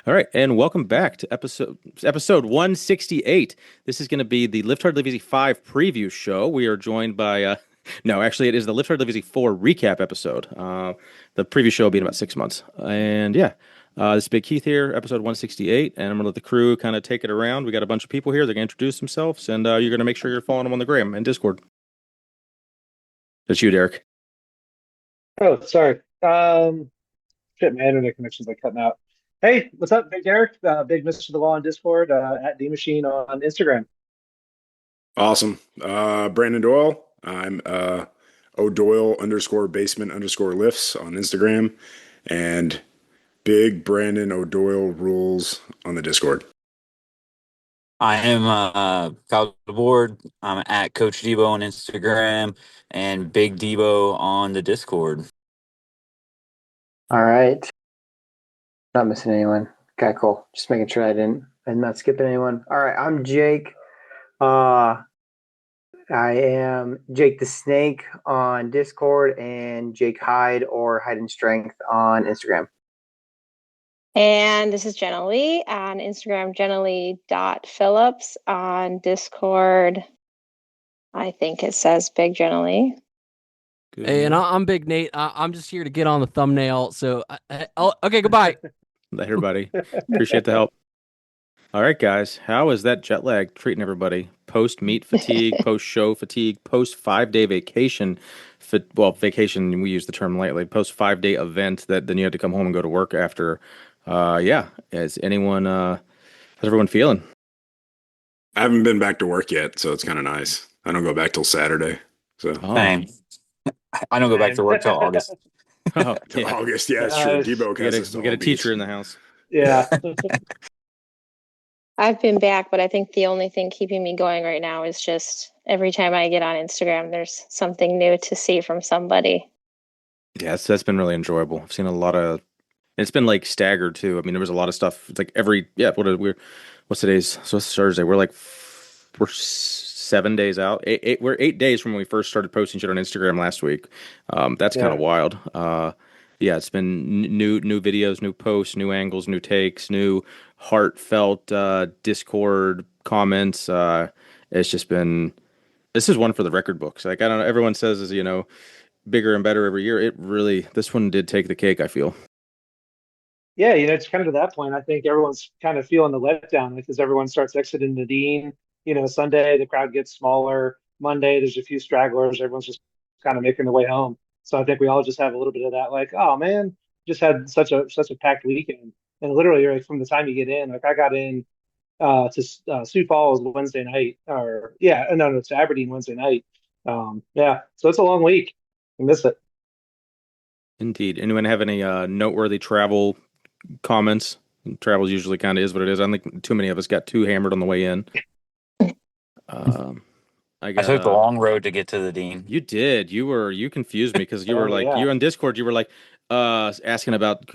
All right, and welcome back to episode 168. This is going to be the Lift Hard Live Easy 5 preview show. We are joined by no, actually it is the Lift Hard Live Easy 4 recap episode. The preview show will be in about 6 months. And yeah, this is Big Keith here, episode 168, and I'm going to let the crew kind of take it around. We got a bunch of people here. They're going to introduce themselves, and you're going to make sure you're following them on the gram and Discord. That's you, Derek. Oh, sorry. Shit, my internet connection's like cutting out. Hey, what's up, Big Eric? Big Mr. The Law on Discord, at D Machine on Instagram. Awesome. Brandon Doyle. I'm O'Doyle underscore basement underscore lifts on Instagram and big Brandon O'Doyle rules on the Discord. I am Kyle DeBoard. I'm at Coach Debo on Instagram and Big Debo on the Discord. All right. Not missing anyone. Okay, cool. Just making sure I'm not skipping anyone. All right, I'm Jake. I am Jake the Snake on Discord and Jake Hyde or Hyde and Strength on Instagram. And this is Jennilee on Instagram, jennilee.phillips. On Discord, I think it says Big Jennilee. Hey, and I'm Big Nate. I'm just here to get on the thumbnail. So, okay, goodbye. Everybody, appreciate the help. All right, guys, how is that jet lag treating everybody? Post-meet fatigue, post-show fatigue, post-5-day vacation. Vacation, we use the term lightly. Post-5-day event that then you had to come home and go to work after. How's everyone feeling? I haven't been back to work yet, so it's kind of nice. I don't go back till Saturday. So Same. I don't go back to work till August. Till August, yeah, it's true. Debo we get a teacher in the house. Yeah. I've been back, but I think the only thing keeping me going right now is just every time I get on Instagram, there's something new to see from somebody. Yes, that's been really enjoyable. I've seen a lot of. It's been like staggered too. I mean, there was a lot of stuff. It's like what's today's? So it's Thursday. We're 7 days out. We're 8 days from when we first started posting shit on Instagram last week. That's kind of wild. Yeah, it's been new videos, new posts, new angles, new takes, new heartfelt Discord comments. It's just been. This is one for the record books. Like I don't know. Everyone says is bigger and better every year. This one did take the cake, I feel. Yeah, it's kind of to that point. I think everyone's kind of feeling the letdown because everyone starts exiting the Dean. Sunday, the crowd gets smaller. Monday, there's a few stragglers. Everyone's just kind of making their way home. So I think we all just have a little bit of that, like, oh man, just had such a packed weekend. And literally, like from the time you get in, like I got in to Sioux Falls Wednesday night, to Aberdeen Wednesday night. Yeah, so it's a long week. I miss it. Indeed. Anyone have any noteworthy travel comments? Travel usually kind of is what it is. I don't think too many of us got too hammered on the way in. I took the long road to get to the Dean. You did. You confused me because you were like you on Discord. You were like asking about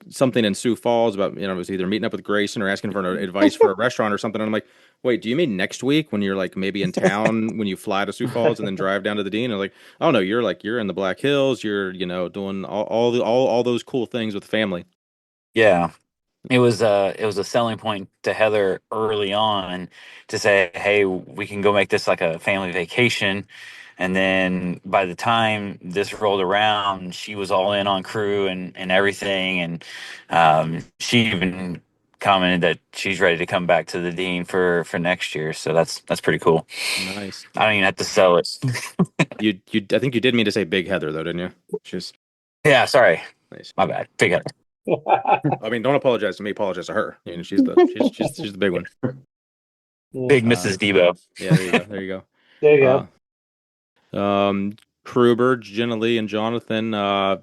something in Sioux Falls about it was either meeting up with Grayson or asking for advice for a restaurant or something. And I'm like, wait, do you mean next week when you're like maybe in town when you fly to Sioux Falls and then drive down to the Dean? And I'm like, oh no, you're in the Black Hills. You're doing all those cool things with the family. Yeah. It was a selling point to Heather early on to say, hey, we can go make this like a family vacation. And then by the time this rolled around, she was all in on crew and everything. And she even commented that she's ready to come back to the Dean for next year. So that's pretty cool. Nice. I don't even have to sell it. I think you did mean to say Big Heather though, didn't you? Yeah, sorry. Nice. My bad. Big Heather. I mean, don't apologize to me. Apologize to her. She's the big one. Big Mrs. Debo. Yeah, there you go. There you go. There you go. Kruber, Jennilee, and Jonathan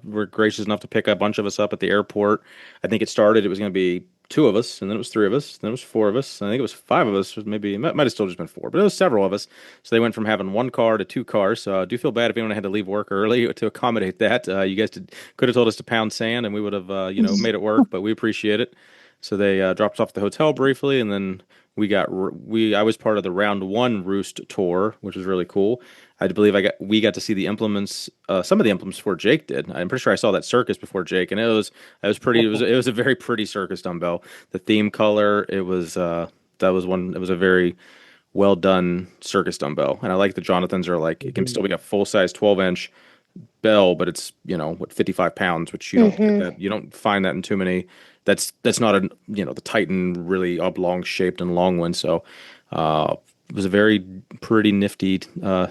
were gracious enough to pick a bunch of us up at the airport. I think it started. It was going to be 2 of us, and then it was 3 of us, then it was 4 of us. I think it was 5 of us. Maybe it might have still just been 4, but it was several of us. So they went from having 1 car to 2 cars. So I do feel bad if anyone had to leave work early to accommodate that. You guys could have told us to pound sand, and we would have made it work. But we appreciate it. So they dropped us off at the hotel briefly, and then I was part of the round one roost tour, which was really cool. I believe we got to see the implements, some of the implements before Jake did. I'm pretty sure I saw that circus before Jake, and it was a very pretty circus dumbbell. The theme color, it was a very well done circus dumbbell, and I like the Jonathans are like it can still be a full size 12-inch bell, but it's, what, 55 pounds, which you don't find that in too many. That's not the Titan really oblong shaped and long one. So, it was a very pretty nifty,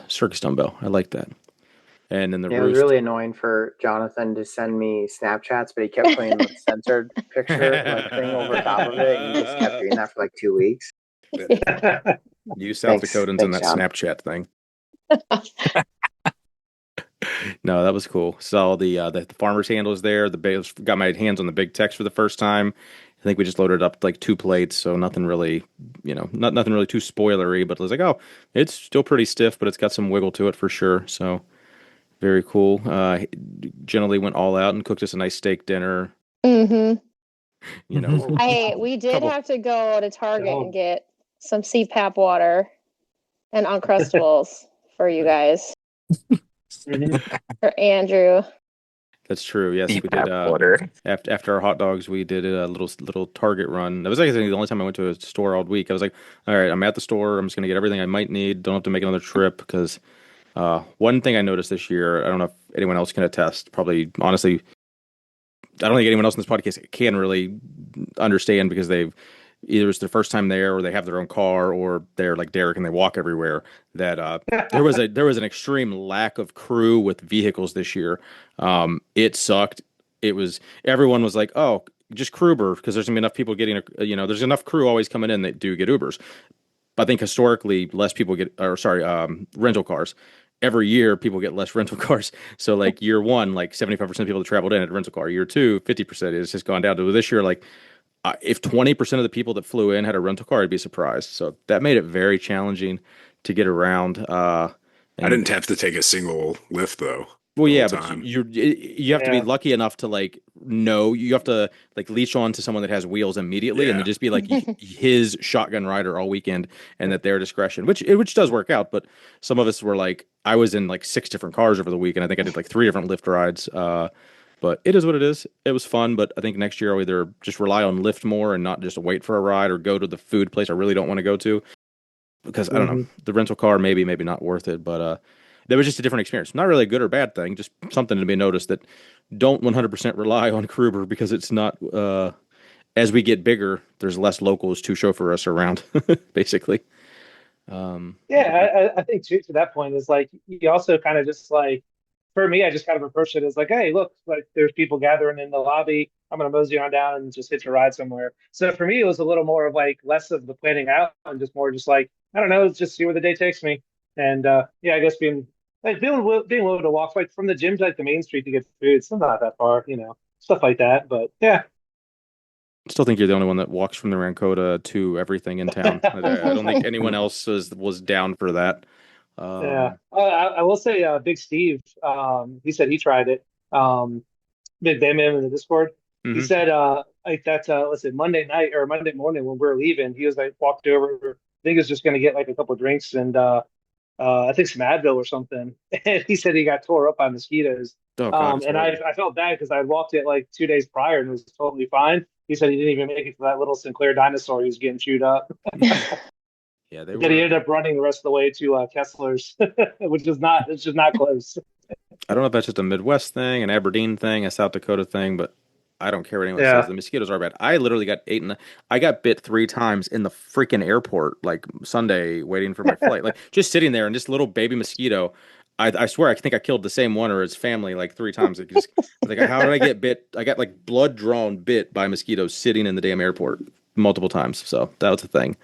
circus dumbbell. I like that. And then the Yeah, it was roost. really annoying for Jonathan to send me Snapchats, but he kept putting the censored picture like thing over top of it, and he just kept doing that for like 2 weeks. You South Dakotans in that John. Snapchat thing. No, that was cool. Saw the farmer's handles there. Got my hands on the big Tex for the first time. I think we just loaded up like 2 plates, so nothing really, nothing really too spoilery. But I was like, oh, it's still pretty stiff, but it's got some wiggle to it for sure. So very cool. Jennilee went all out and cooked us a nice steak dinner. Mm-hmm. We did have to go to Target and get some CPAP water and Uncrustables for you guys. For Andrew. That's true. Yes, we did. Water. After our hot dogs, we did a little Target run. That was like the only time I went to a store all week. I was like, all right, I'm at the store. I'm just gonna get everything I might need. Don't have to make another trip because one thing I noticed this year, I don't know if anyone else can attest. Probably, honestly, I don't think anyone else in this podcast can really understand because they've either it's their first time there or they have their own car or they're like Derek and they walk everywhere. That there was an extreme lack of crew with vehicles this year. It sucked. Everyone was like, oh, just Kruber because there's gonna be enough people getting there's enough crew always coming in that do get Ubers. But I think historically less people rental cars. Every year people get less rental cars. So like year one, like 75% of people that traveled in had a rental car. Year two, 50%. It's just gone down to this year. Like if 20% of the people that flew in had a rental car, I'd be surprised. So that made it very challenging to get around. I didn't have to take a single lift though. Well, yeah, but you have to be lucky enough to you have to like leash on to someone that has wheels immediately and then just be like his shotgun rider all weekend and at their discretion, which does work out. But some of us were like, I was in like 6 different cars over the week and I think I did like 3 different Lyft rides. But it is what it is. It was fun, but I think next year I'll either just rely on Lyft more and not just wait for a ride or go to the food place I really don't want to go to because I don't know, the rental car maybe not worth it, but that was just a different experience. Not really a good or bad thing, just something to be noticed that don't 100% rely on Kruber because it's not, as we get bigger, there's less locals to chauffeur us around, basically. I think too, to that point is like, you also kind of just like, for me, I just kind of approached it as like, hey, look, like there's people gathering in the lobby. I'm going to mosey on down and just hitch a ride somewhere. So for me, it was a little more of like less of the planning out and just more just like, I don't know, just see where the day takes me. And I guess being willing to walk like from the gym to like the main street to get food, it's not that far, stuff like that. But yeah. Still think you're the only one that walks from the Rancota to everything in town. I don't think anyone else was down for that. I will say, Big Steve, he said he tried it. Big Bam in the Discord. He said, like that's let's say Monday night or Monday morning when we were leaving, he was like walked over. I think he was just going to get like a couple of drinks and I think some Advil or something. And he said he got tore up by mosquitoes. Oh, God, and I felt bad because I had walked it like 2 days prior and it was totally fine. He said he didn't even make it to that little Sinclair dinosaur. He was getting chewed up. Yeah, he ended up running the rest of the way to Kessler's, which is not close. I don't know if that's just a Midwest thing, an Aberdeen thing, a South Dakota thing, but I don't care what anyone says. The mosquitoes are bad. I literally got I got bit 3 times in the freaking airport, like Sunday, waiting for my flight. Like just sitting there and just little baby mosquito. I swear, I think I killed the same one or his family like 3 times. Like, how did I get bit? I got like blood drawn bit by mosquitoes sitting in the damn airport multiple times. So that was the thing.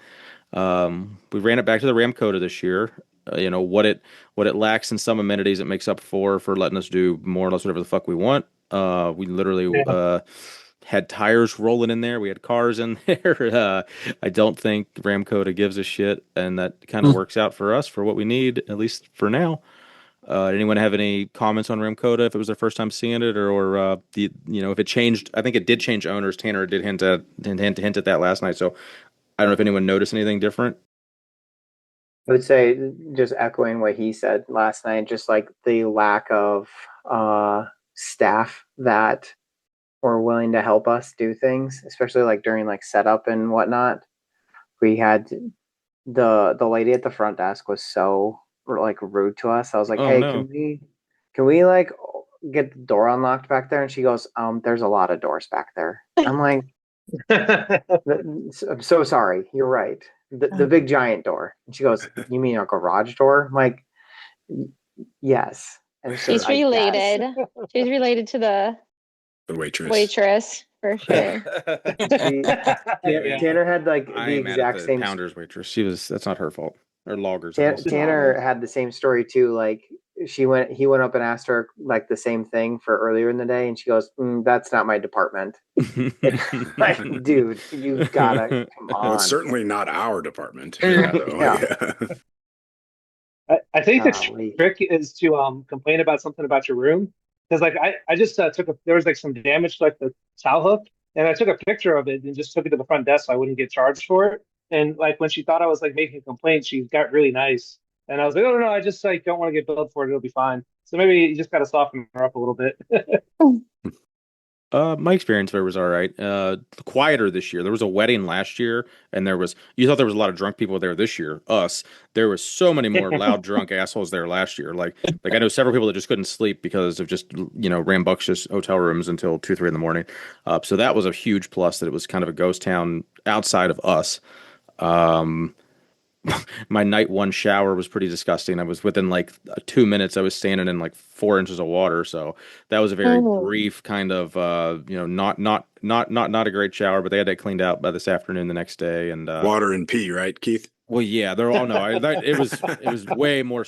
We ran it back to the Ramcota this year. What it lacks in some amenities, it makes up for letting us do more or less whatever the fuck we want. We literally had tires rolling in there. We had cars in there. I don't think Ramcota gives a shit, and that kind of works out for us for what we need, at least for now. Anyone have any comments on Ramcota if it was their first time seeing it, or if it changed? I think it did change owners. Tanner did hint at that last night. So I don't know if anyone noticed anything different. I would say, just echoing what he said last night, just like the lack of staff that were willing to help us do things, especially like during like setup and whatnot. We had the lady at the front desk was so like rude to us. I was like, Oh "Hey, no. can we like get the door unlocked back there?" And she goes, there's a lot of doors back there." I'm like, I'm so sorry. You're right. The big giant door. And she goes, "You mean a garage door?" I'm like, yes. And she goes, She's "I guess." related. She's related to the The waitress. waitress for sure. She Yeah. Tanner had like I the ain't mad at exact the same. Pounders waitress. That's not her fault. Or loggers, I guess. Tanner had the same story too. Like he went up and asked her like the same thing for earlier in the day, and she goes, "That's not my department." Like, dude, you gotta come Well, it's on. certainly not our department. Yeah. So, Yeah. I think the Golly. trick is to complain about something about your room, because like I just there was like some damage to like the towel hook, and I took a picture of it and just took it to the front desk so I wouldn't get charged for it. And like when she thought I was like making a complaint, she got really nice, and I was like, "Oh no, I just like don't want to get billed for it. It'll be fine." So maybe you just got to soften her up a little bit. My experience there was all right. Quieter this year. There was a wedding last year, and you thought there was a lot of drunk people there this year. Us, there was so many more loud drunk assholes there last year. Like I know several people that just couldn't sleep because of just rambunctious hotel rooms until 2, 3 in the morning. So that was a huge plus that it was kind of a ghost town outside of us. Um, my night one shower was pretty disgusting. I was within like 2 minutes. I was standing in like 4 inches of water. So that was a very Oh. brief kind of not a great shower. But they had that cleaned out by this afternoon the next day. And water and pee, right, Keith? well, yeah, they're all no. It was way more.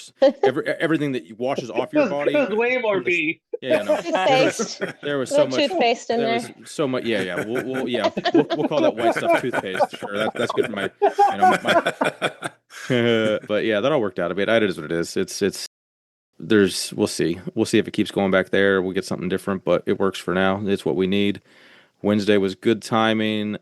Everything that washes off your body. It was way more from the sh- B. Yeah, no. Toothpaste. There was A so little much. toothpaste in There there. was so much. Yeah. We'll call that white stuff toothpaste. Sure, that's good for my my but yeah, that all worked out a bit. It is what it is. We'll see. We'll see if it keeps going back there. We'll get something different, but it works for now. It's what we need. Wednesday was good timing.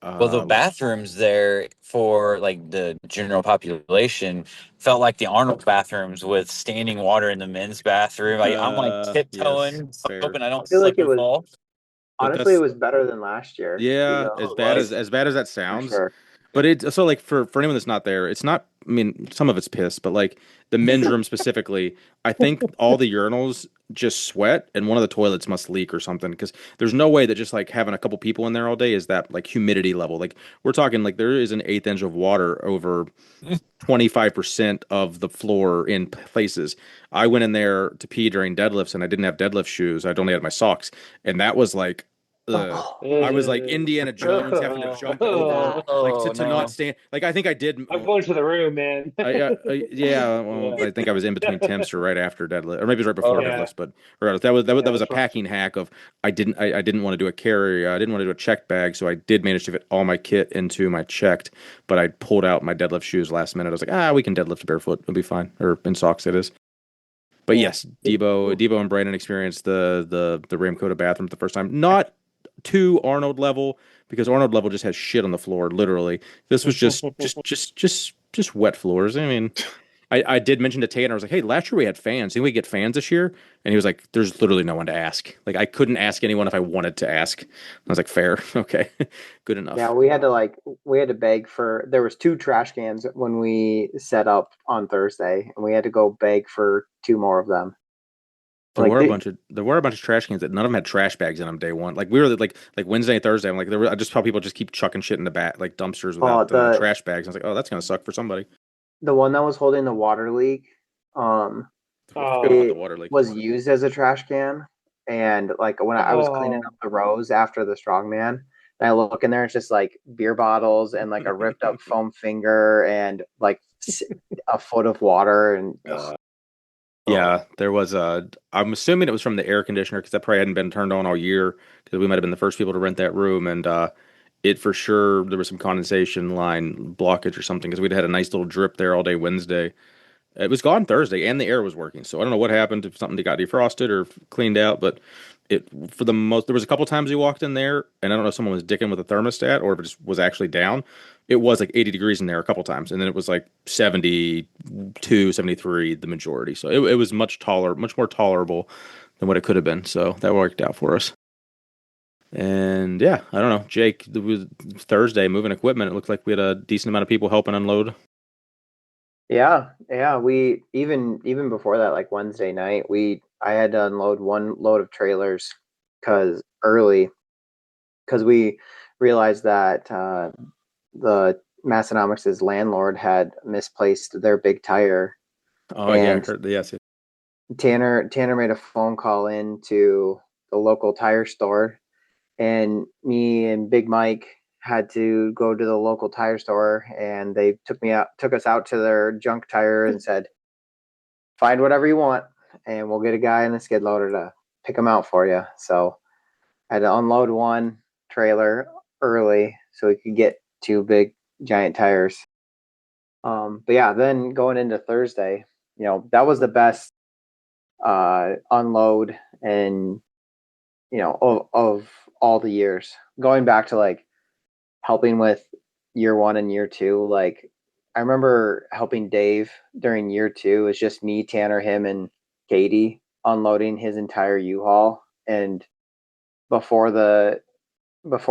Well, the bathrooms there for like the general population felt like the Arnold bathrooms with standing water in the men's bathroom. I'm like tiptoeing, yes, fair. hoping I I don't feel like slip it and was fall. But honestly it was better than last year. yeah, Oh, it was. as bad as that For sounds. sure. But it so like for anyone that's not there, it's not. I mean, some of it's piss, but like the men's room specifically, I think all the urinals just sweat, and one of the toilets must leak or something. Because there's no way that just like having a couple people in there all day is that like humidity level. Like we're talking like there is an eighth inch of water over 25% of the floor in places. I went in there to pee during deadlifts, and I didn't have deadlift shoes. I'd only had my socks, and that was like. I was like Indiana Jones having to jump over, like Oh to not no! stand. Like I think I did. I'm going to the room, man. Yeah. Well, Yeah. I think I was in between temps or right after deadlift, or maybe it was right before Oh, Yeah. deadlifts. But regardless, that was a That's rough. packing hack of I didn't want to do a carry. I didn't want to do a checked bag, so I did manage to fit all my kit into my checked. But I pulled out my deadlift shoes last minute. I was like, we can deadlift barefoot. It'll be fine, or in socks it is. But Yeah. yes, Debo and Brandon experienced the Ramkota bathroom for the first time. Not to Arnold level because Arnold level just has shit on the floor, literally. This was just wet floors. I mean, I did mention to Tanner, I was like, hey, last year we had fans. Didn't we get fans this year? And he was like, there's literally no one to ask. Like I couldn't ask anyone if I wanted to ask. I was like, fair, okay, good enough. Yeah, we had to beg for there was 2 trash cans when we set up on Thursday, and we had to go beg for 2 more of them. There Like were a bunch of trash cans that none of them had trash bags in them day one. Like we were like Wednesday and Thursday. I'm like I just saw people just keep chucking shit in the like dumpsters without trash bags. I was like, oh, that's gonna suck for somebody. the one that was holding the water leak, Oh. The water leak was used as a trash can. And like when I was cleaning up the rows after the strongman, and I look in there, it's just like beer bottles and like a ripped up foam finger and like a foot of water and. Yeah, there was a. I'm assuming it was from the air conditioner because that probably hadn't been turned on all year because we might have been the first people to rent that room, and it for sure there was some condensation line blockage or something because we'd had a nice little drip there all day Wednesday. It was gone Thursday, and the air was working. So I don't know what happened if something got defrosted or cleaned out, but it there was a couple times we walked in there, and I don't know if someone was dicking with a thermostat or if it just was actually down, it was like 80 degrees in there a couple times, and then it was like 72, 73 the majority. So it was much more tolerable than what it could have been. So that worked out for us. And yeah, I don't know, Jake. It was Thursday moving equipment. It looked like we had a decent amount of people helping unload. Yeah, yeah. We even before that, like Wednesday night, I had to unload one load of trailers because we realized that the Massonomics' landlord had misplaced their big tire. Oh yeah, I And heard. Yes, Tanner made a phone call in to the local tire store, and me and Big Mike had to go to the local tire store, and they took us out to their junk tire and said, find whatever you want and we'll get a guy in a skid loader to pick them out for you. So I had to unload one trailer early so we could get two big giant tires. But yeah, then going into Thursday, that was the best unload and of all the years. Going back to like helping with year one and year two, like I remember helping Dave during year two. It's just me, Tanner, him, and Katie unloading his entire U-Haul. And before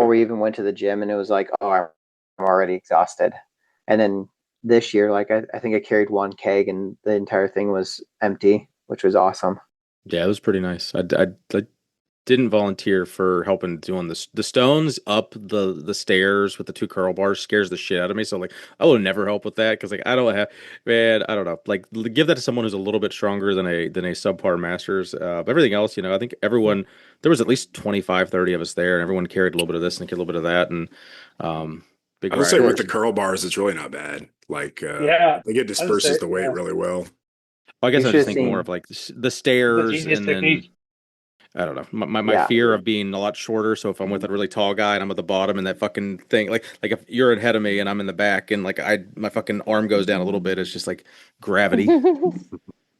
we even went to the gym, and it was like, oh, I'm already exhausted. And then this year, like I think I carried one keg, and the entire thing was empty, which was awesome. yeah, it was pretty nice. I didn't volunteer for helping doing the stones up the stairs with the two curl bars scares the shit out of me. So like I will never help with that because like I don't have man I don't know like give that to someone who's a little bit stronger than a subpar masters. But everything else, I think everyone there was at least 25, 30 of us there, and everyone carried a little bit of this and a little bit of that, and big I will say with riders. the curl bars, it's really not bad. Like, Yeah, I think it I would say, disperses the weight yeah, really well. I guess You I should just have think more seen, of like the the stairs, genius and then technique. I don't know. My yeah, fear of being a lot shorter. So if I'm with a really tall guy and I'm at the bottom and that fucking thing, like if you're ahead of me and I'm in the back and like my fucking arm goes down a little bit, it's just like gravity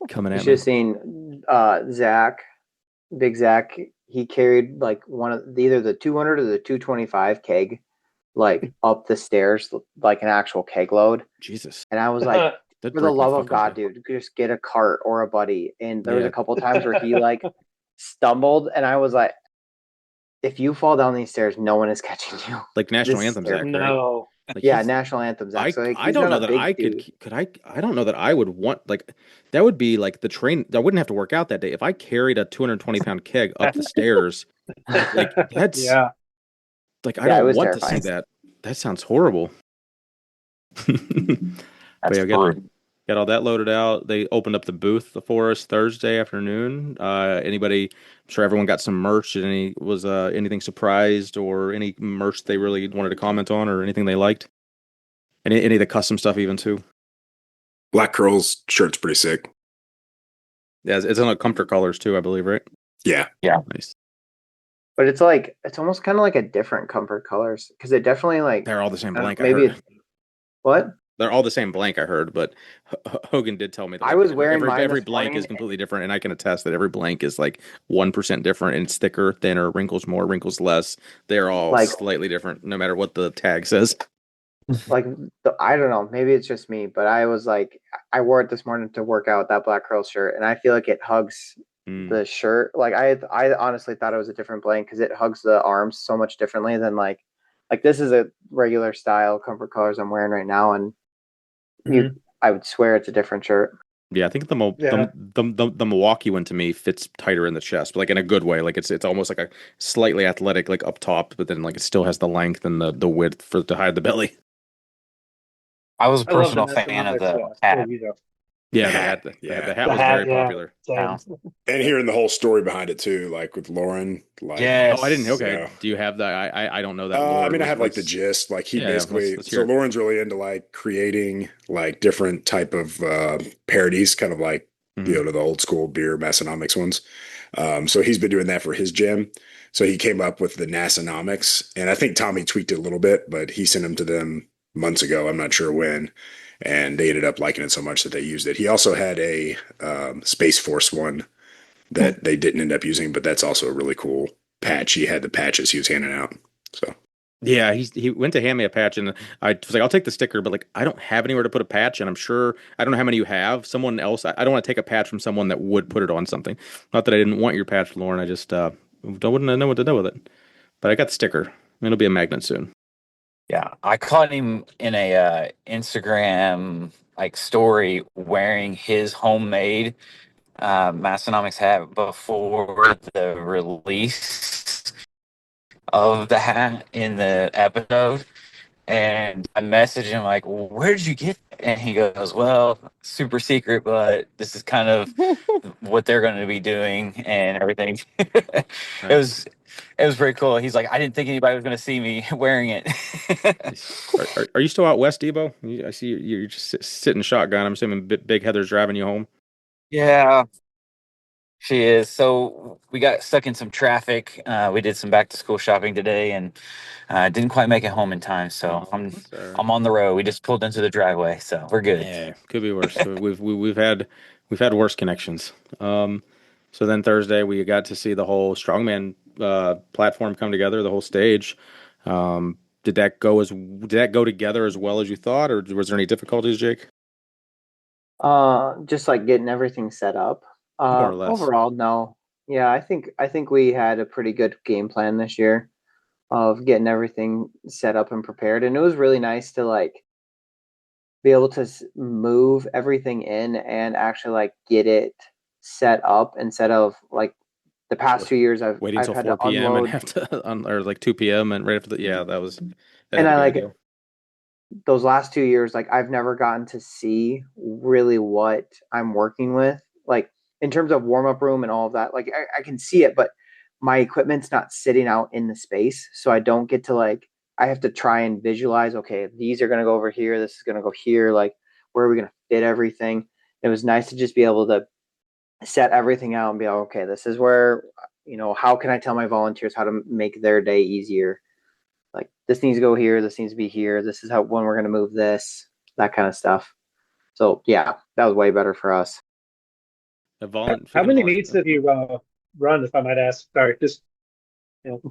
coming you at should have me. seen Zach, Big Zach. He carried like one of either the 200 or the 225 keg, like up the stairs, like an actual keg load. Jesus, And I was like, that for the break my love of fucking God, heart. dude, just get a cart or a buddy. And there was a Yeah, couple times where he like stumbled, and I was like, if you fall down these stairs, no one is catching you. like national This is anthem, Zach, terrible. right? No. Like Yeah, he's national anthem, Zach. So like I he's don't not know a that big I dude. could I don't know that I would want like that would be like the train. I wouldn't have to work out that day if I carried a 220-pound keg up the stairs. Like that's Yeah. like I Yeah, it don't was want to see terrifying. that. That sounds horrible. But That's yeah, brutal. got all that loaded out. They opened up the booth for us Thursday afternoon. Anybody? I'm sure everyone got some merch. Did anything surprised or any merch they really wanted to comment on or anything they liked? Any of the custom stuff even too. Black Curls shirt's pretty sick. Yeah, it's on the comfort colors too, I believe, right? Yeah. Nice. But it's almost kind of like a different comfort colors because it definitely like They're all the same blank. I maybe heard. what? They're all the same blank. I heard, but Hogan did tell me that I like was wearing mine every this blank is morning. completely different, and I can attest that every blank is like 1% different, and it's thicker, thinner, wrinkles more, wrinkles less. They're all Like slightly different, no matter what the tag says. like I don't know, maybe it's just me, but I was like I wore it this morning to work out that black curl shirt, and I feel like it hugs Mm. the shirt. Like I honestly thought it was a different blank because it hugs the arms so much differently than like this is a regular style comfort colors I'm wearing right now, and Mhm. I would swear it's a different shirt. Yeah, I think Yeah. the Milwaukee one to me fits tighter in the chest, but like in a good way. Like it's almost like a slightly athletic, like up top, but then like it still has the length and the width for to hide the belly. I was a I love the personal fan of Massonomics the full hat. Vito. Yeah, The the hat. hat, Yeah. the hat The was hat, very yeah. popular. Same. And hearing the whole story behind it too, like with Lauren, like, Oh, I didn't. Yes. Okay, yeah. do you have that? I don't know that I lore. mean, I have like the What's gist. Like he yeah, basically, let's so hear it. Lauren's really into like creating like different type of parodies, kind of like Mhm. to the old school beer Massonomics ones. So he's been doing that for his gym. So he came up with the Nassonomics, and I think Tommy tweaked it a little bit, but he sent them to them months ago. I'm not sure when, and they ended up liking it so much that they used it. He also had a Space Force one that they didn't end up using, but that's also a really cool patch. He had the patches he was handing out. So Yeah, he went to hand me a patch, and I was like, I'll take the sticker, but like I don't have anywhere to put a patch, and I'm sure I don't know how many you have. Someone else, I don't want to take a patch from someone that would put it on something. Not that I didn't want your patch, Lauren. I just wouldn't know what to do with it. But I got the sticker. It'll be a magnet soon. Yeah, I caught him in a Instagram like story wearing his homemade Massonomics hat before the release of the hat in the episode. And I messaged him like, "Where did you get it?" And he goes, "Well, super secret, but this is kind of what they're going to be doing and everything." it Nice. was it was pretty cool. He's like, "I didn't think anybody was going to see me wearing it." Are you still out west, Debo? I see you're just sitting shotgun. I'm assuming Big Heather's driving you home. Yeah, she is. So we got stuck in some traffic. We did some back to school shopping today, and didn't quite make it home in time. So Oh, I'm that's all right. I'm on the road. We just pulled into the driveway, so we're good. Yeah, could be worse. We've had worse connections. So then Thursday we got to see the whole strongman platform come together, the whole stage. Did that go together as well as you thought, or was there any difficulties, Jake? Just like getting everything set up. More or less. Overall, no. Yeah, I think we had a pretty good game plan this year of getting everything set up and prepared, and it was really nice to like be able to move everything in and actually like get it set up instead of like the past 2 years Waiting I've until had to 4 p.m. and unload. have to or like 2 p.m. and right after yeah, that And had to I be like ideal. those last 2 years, like I've never gotten to see really what I'm working with, like in terms of warm up room and all of that. Like I can see it, but my equipment's not sitting out in the space, so I don't get to like. I have to try and visualize. Okay, these are going to go over here. This is going to go here. Like, where are we going to fit everything? It was nice to just be able to set everything out and be like, okay, this is where, how can I tell my volunteers how to make their day easier? Like this needs to go here, this needs to be here, this is how when we're going to move this, that kind of stuff. So yeah, that was way better for us. How Speaking of many meets volunteer, have you run, if I might ask? Sorry, just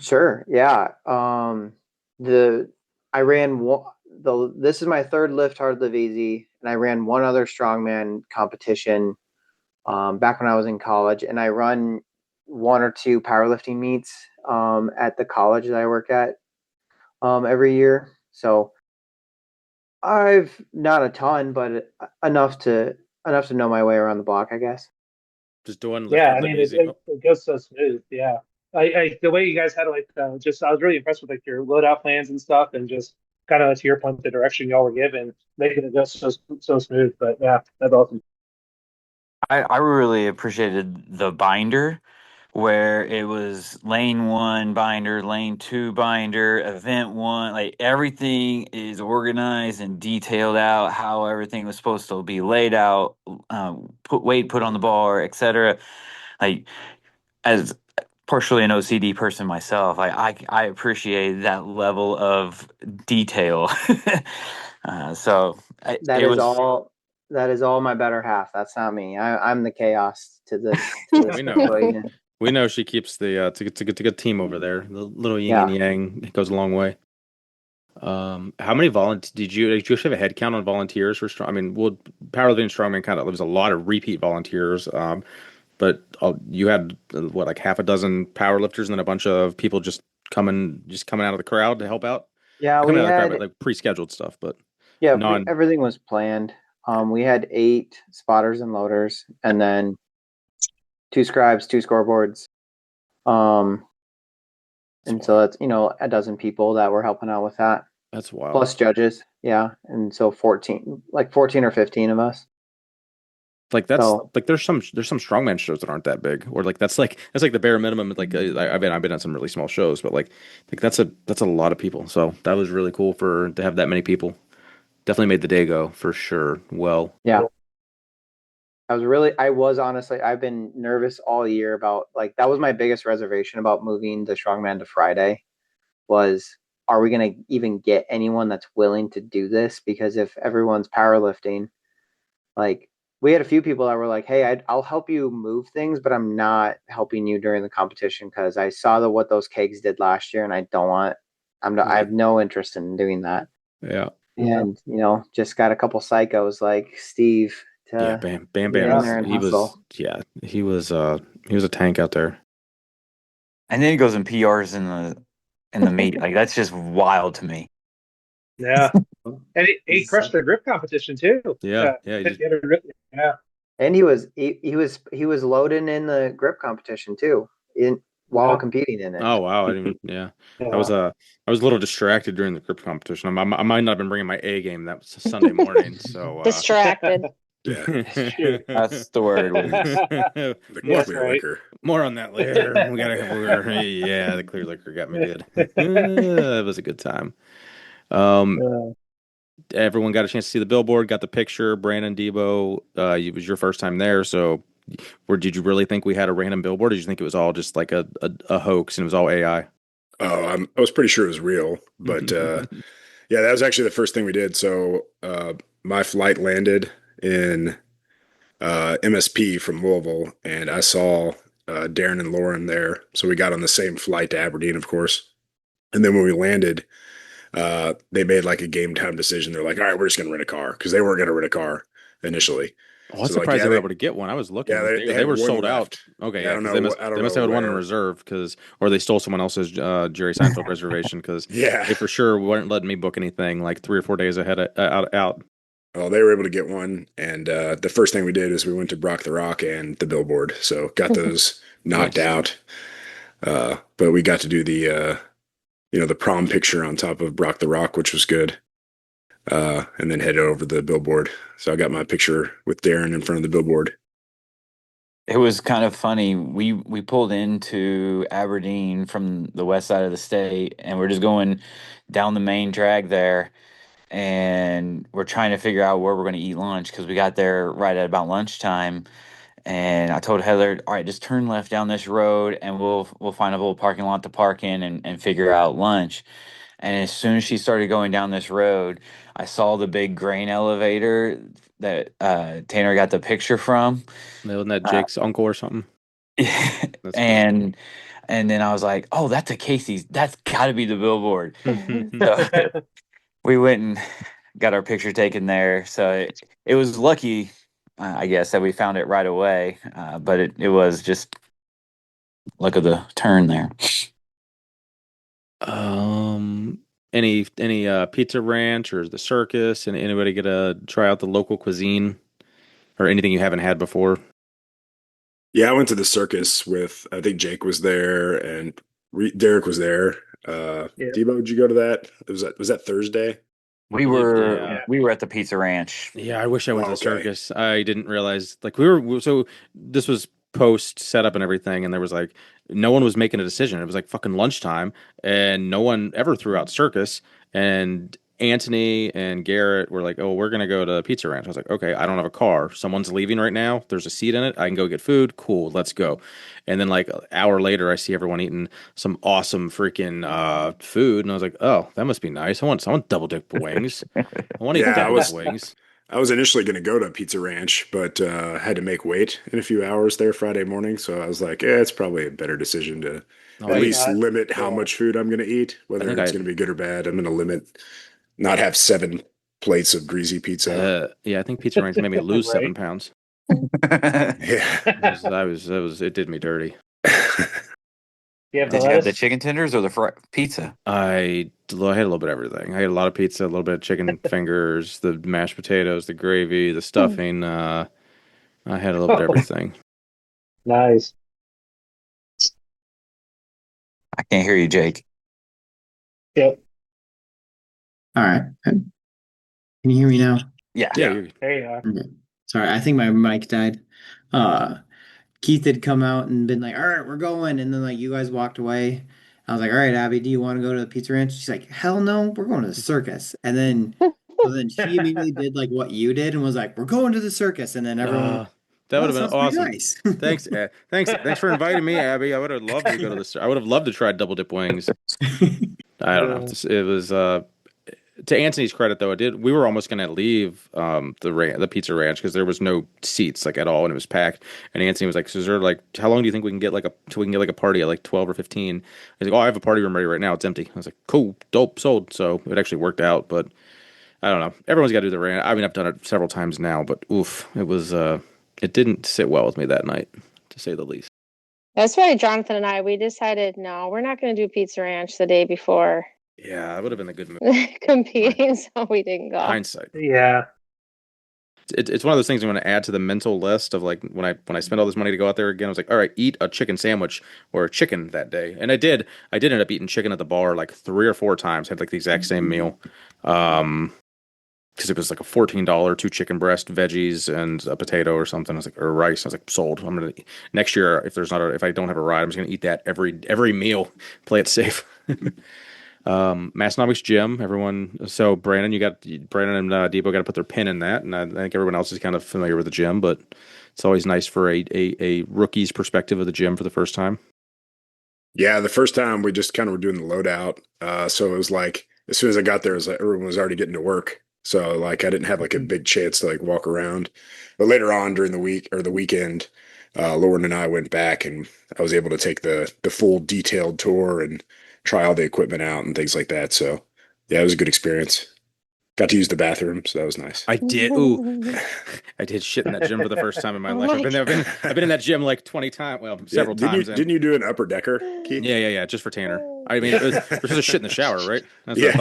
Sure, yeah. The I ran one. This is my third lift hard live easy, and I ran one other strongman competition back when I was in college, and I run one or two powerlifting meets at the college that I work at every year. So I've not a ton, but enough to know my way around the block, I guess. just doing lift yeah. hard, I live mean, it, easy. it, it goes so smooth. Yeah, the way you guys had like just I was really impressed with like your loadout plans and stuff, and just kind of to your point, the direction y'all were given, making it go so smooth. But yeah, that's awesome. I really appreciated the binder where it was lane one binder, lane two binder, event one. Like everything is organized and detailed out how everything was supposed to be laid out, put weight put on the bar, etc. Like as partially an OCD person myself, I appreciate that level of detail. So That it is was. all. That is all my better half. That's not me. I'm the chaos to this We know. equation. We know she keeps the it's a good team over there. The little yin and Yeah. yang, it goes a long way. How many volunteers did you have a head count on volunteers for strong? I mean, well, powerlifting and strongman kind of there was a lot of repeat volunteers. But you had what like half a dozen powerlifters and then a bunch of people just coming out of the crowd to help out. Yeah, Not we coming out of the crowd, but had like pre-scheduled stuff. But non, everything was planned. We had 8 spotters and loaders, and then 2 scribes, 2 scoreboards. Um, and so that's a dozen people that were helping out with that, that's wild. plus judges. Yeah, and so 14 or 15 of us. Like that's So like there's some strongman shows that aren't that big, or like that's like the bare minimum. Like I've been on some really small shows, but like that's a lot of people. So that was really cool for to have that many people. Definitely made the day go for sure. Well, yeah, I was honestly, I've been nervous all year about like that was my biggest reservation about moving the strongman to Friday was, are we going to even get anyone that's willing to do this? Because if everyone's powerlifting, like we had a few people that were like, hey, I'll help you move things, but I'm not helping you during the competition because I saw what those kegs did last year and I don't want I have no interest in doing that. Yeah. And just got a couple psychos like Steve Yeah, to Bam get Bam in was there and hustle. he was a tank out there. And then he goes and PRs in the meet. Like that's just wild to me. Yeah. And he crushed the grip competition too. Yeah, yeah, Yeah. And he was loading in the grip competition too, while competing in it. Oh wow, I didn't. Yeah, Yeah. I was a little distracted during the grip competition. I might not have been bringing my A game. That was a Sunday morning, so Distracted. Yeah. That's the word. The That's clear right. liquor. More on that later. Yeah, the clear liquor got me good. It was a good time. Everyone got a chance to see the billboard, got the picture. Brandon, Debo, it was your first time there, so did you really think we had a random billboard, or did you think it was all just like a hoax and it was all AI? Oh, I was pretty sure it was real, but yeah, that was actually the first thing we did. So my flight landed in MSP from Louisville, and I saw Darren and Lauren there. So we got on the same flight to Aberdeen, of course. And then when we landed, they made like a game time decision. They're like, all right, we're just going to rent a car because they weren't going to rent a car initially. Oh, I'm So like, surprised yeah, they were able to get one. I was looking, like they they had were one sold out. left. Okay, Yeah, yeah, I don't because know. I don't they must have know had one in where. reserve, or they stole someone else's Jerry Seinfeld reservation, because Yeah. they for sure weren't letting me book anything like 3 or 4 days ahead out. Well, they were able to get one, and the first thing we did is we went to Brock the Rock and the billboard. So got those knocked Nice. out. But we got to do the prom picture on top of Brock the Rock, which was good. And then headed over to the billboard. So I got my picture with Darren in front of the billboard. It was kind of funny. We pulled into Aberdeen from the west side of the state, and we're just going down the main drag there, and we're trying to figure out where we're going to eat lunch because we got there right at about lunchtime. And I told Heather, all right, just turn left down this road, and we'll find a little parking lot to park in and figure out lunch. And as soon as she started going down this road, I saw the big grain elevator that Tanner got the picture from. Wasn't that Uh, Jake's uncle or something? That's and then I was like, oh, that's a Casey's. That's got to be the billboard. cool. So we went and got our picture taken there. So it was lucky, I guess, that we found it right away. But it was just luck of the turn there. Any pizza ranch or the circus, and anybody get to try out the local cuisine or anything you haven't had before? Yeah, I went to the circus with, I think Jake was there and Derek was there. Yeah. Debo, did you go to that? Was that Thursday? We were at the Pizza Ranch. Yeah, I wish I went to the Okay. circus. I didn't realize so this was post setup and everything, and there was like no one was making a decision. It was like fucking lunchtime, and no one ever threw out circus. And Anthony and Garrett were like, "Oh, we're gonna go to Pizza Ranch." I was like, "Okay, I don't have a car. Someone's leaving right now. There's a seat in it. I can go get food. Cool, let's go." And then like an hour later, I see everyone eating some awesome freaking food, and I was like, "Oh, that must be nice. I want double dip wings. I want to eat Yeah, double dip wings." I was initially going to go to Pizza Ranch, but had to make wait in a few hours there Friday morning. So I was like, yeah, it's probably a better decision to Oh, at I, least not. limit how Yeah. much food I'm going to eat, I whether think it's going to be good or bad. I'm going to not have 7 plates of greasy pizza. yeah, I think Pizza Ranch made me lose Right. 7 pounds. Yeah. It did me dirty. You have Did the you have the lettuce? chicken tenders or the pizza? I had a little bit of everything. I had a lot of pizza, a little bit of chicken fingers, the mashed potatoes, the gravy, the stuffing. I had a little bit of everything. Nice. I can't hear you, Jake. Yep. All right. Can you hear me now? Yeah. Yeah, There you are. Okay. Sorry, I think my mic died. Keith had come out and been like, all right, we're going. And then like you guys walked away. I was like, all right, Abby, do you want to go to the Pizza Ranch? She's like, hell no, we're going to the circus. And then so then she immediately did like what you did and was like, we're going to the circus. And then everyone that would have been sounds pretty awesome. nice. Thanks for inviting me, Abby. I would have loved to go to I would have loved to try double dip wings. I don't know. It was To Anthony's credit, though, we were almost going to leave the pizza ranch because there was no seats like at all, and it was packed. And Anthony was like, "So is there like how long do you think we can get a party at like 12 or 15?" He's like, "Oh, I have a party room ready right now. It's empty." I was like, "Cool, dope, sold." So it actually worked out, but I don't know. Everyone's got to do the ranch. I mean, I've done it several times now, but oof, it didn't sit well with me that night, to say the least. That's why Jonathan and we decided, no, we're not going to do Pizza Ranch the day before Yeah, that would have been a good move. competing, so we didn't go. Hindsight. Yeah. It's one of those things I'm going to add to the mental list of like when I spend all this money to go out there again. I was like, all right, eat a chicken sandwich or a chicken that day, and I did. I did end up eating chicken at the bar like 3 or 4 times. Had like the exact same meal, because it was like a $14 2 chicken breast, veggies, and a potato or something. I was like, or rice. I was like, sold. I'm gonna next year if I don't have a ride, I'm just gonna eat that every meal. Play it safe. Massonomics Gym, everyone. So Brandon and Debo got to put their pin in that, and I think everyone else is kind of familiar with the gym, but it's always nice for a rookie's perspective of the gym for the first time. Yeah, the first time we just kind of were doing the loadout. So it was like as soon as I got there, it was like everyone was already getting to work. So like I didn't have like a big chance to like walk around. But later on during the week or the weekend, Lauren and I went back and I was able to take the full detailed tour and try all the equipment out and things like that. So yeah, it was a good experience. Got to use the bathroom, so that was nice. I did. Ooh, I did shit in that gym for the first time in my life. I've been in that gym like 20 times. Well, several times. Didn't you do an upper decker, Keith? Yeah. Just for Tanner. I mean, there's a shit in the shower, right? That's what I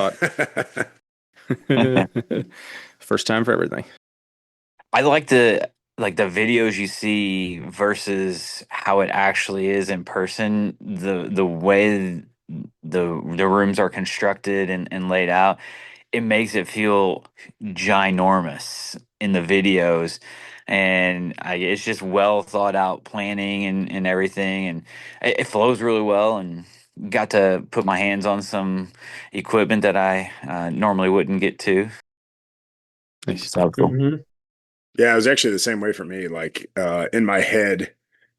thought. First time for everything. I like the videos you see versus how it actually is in person. The way the rooms are constructed and laid out, it makes it feel ginormous in the videos, and it's just well thought out planning and everything, and it flows really well. And got to put my hands on some equipment that I normally wouldn't get to. So cool. Mm-hmm. Yeah, it was actually the same way for me. Like in my head,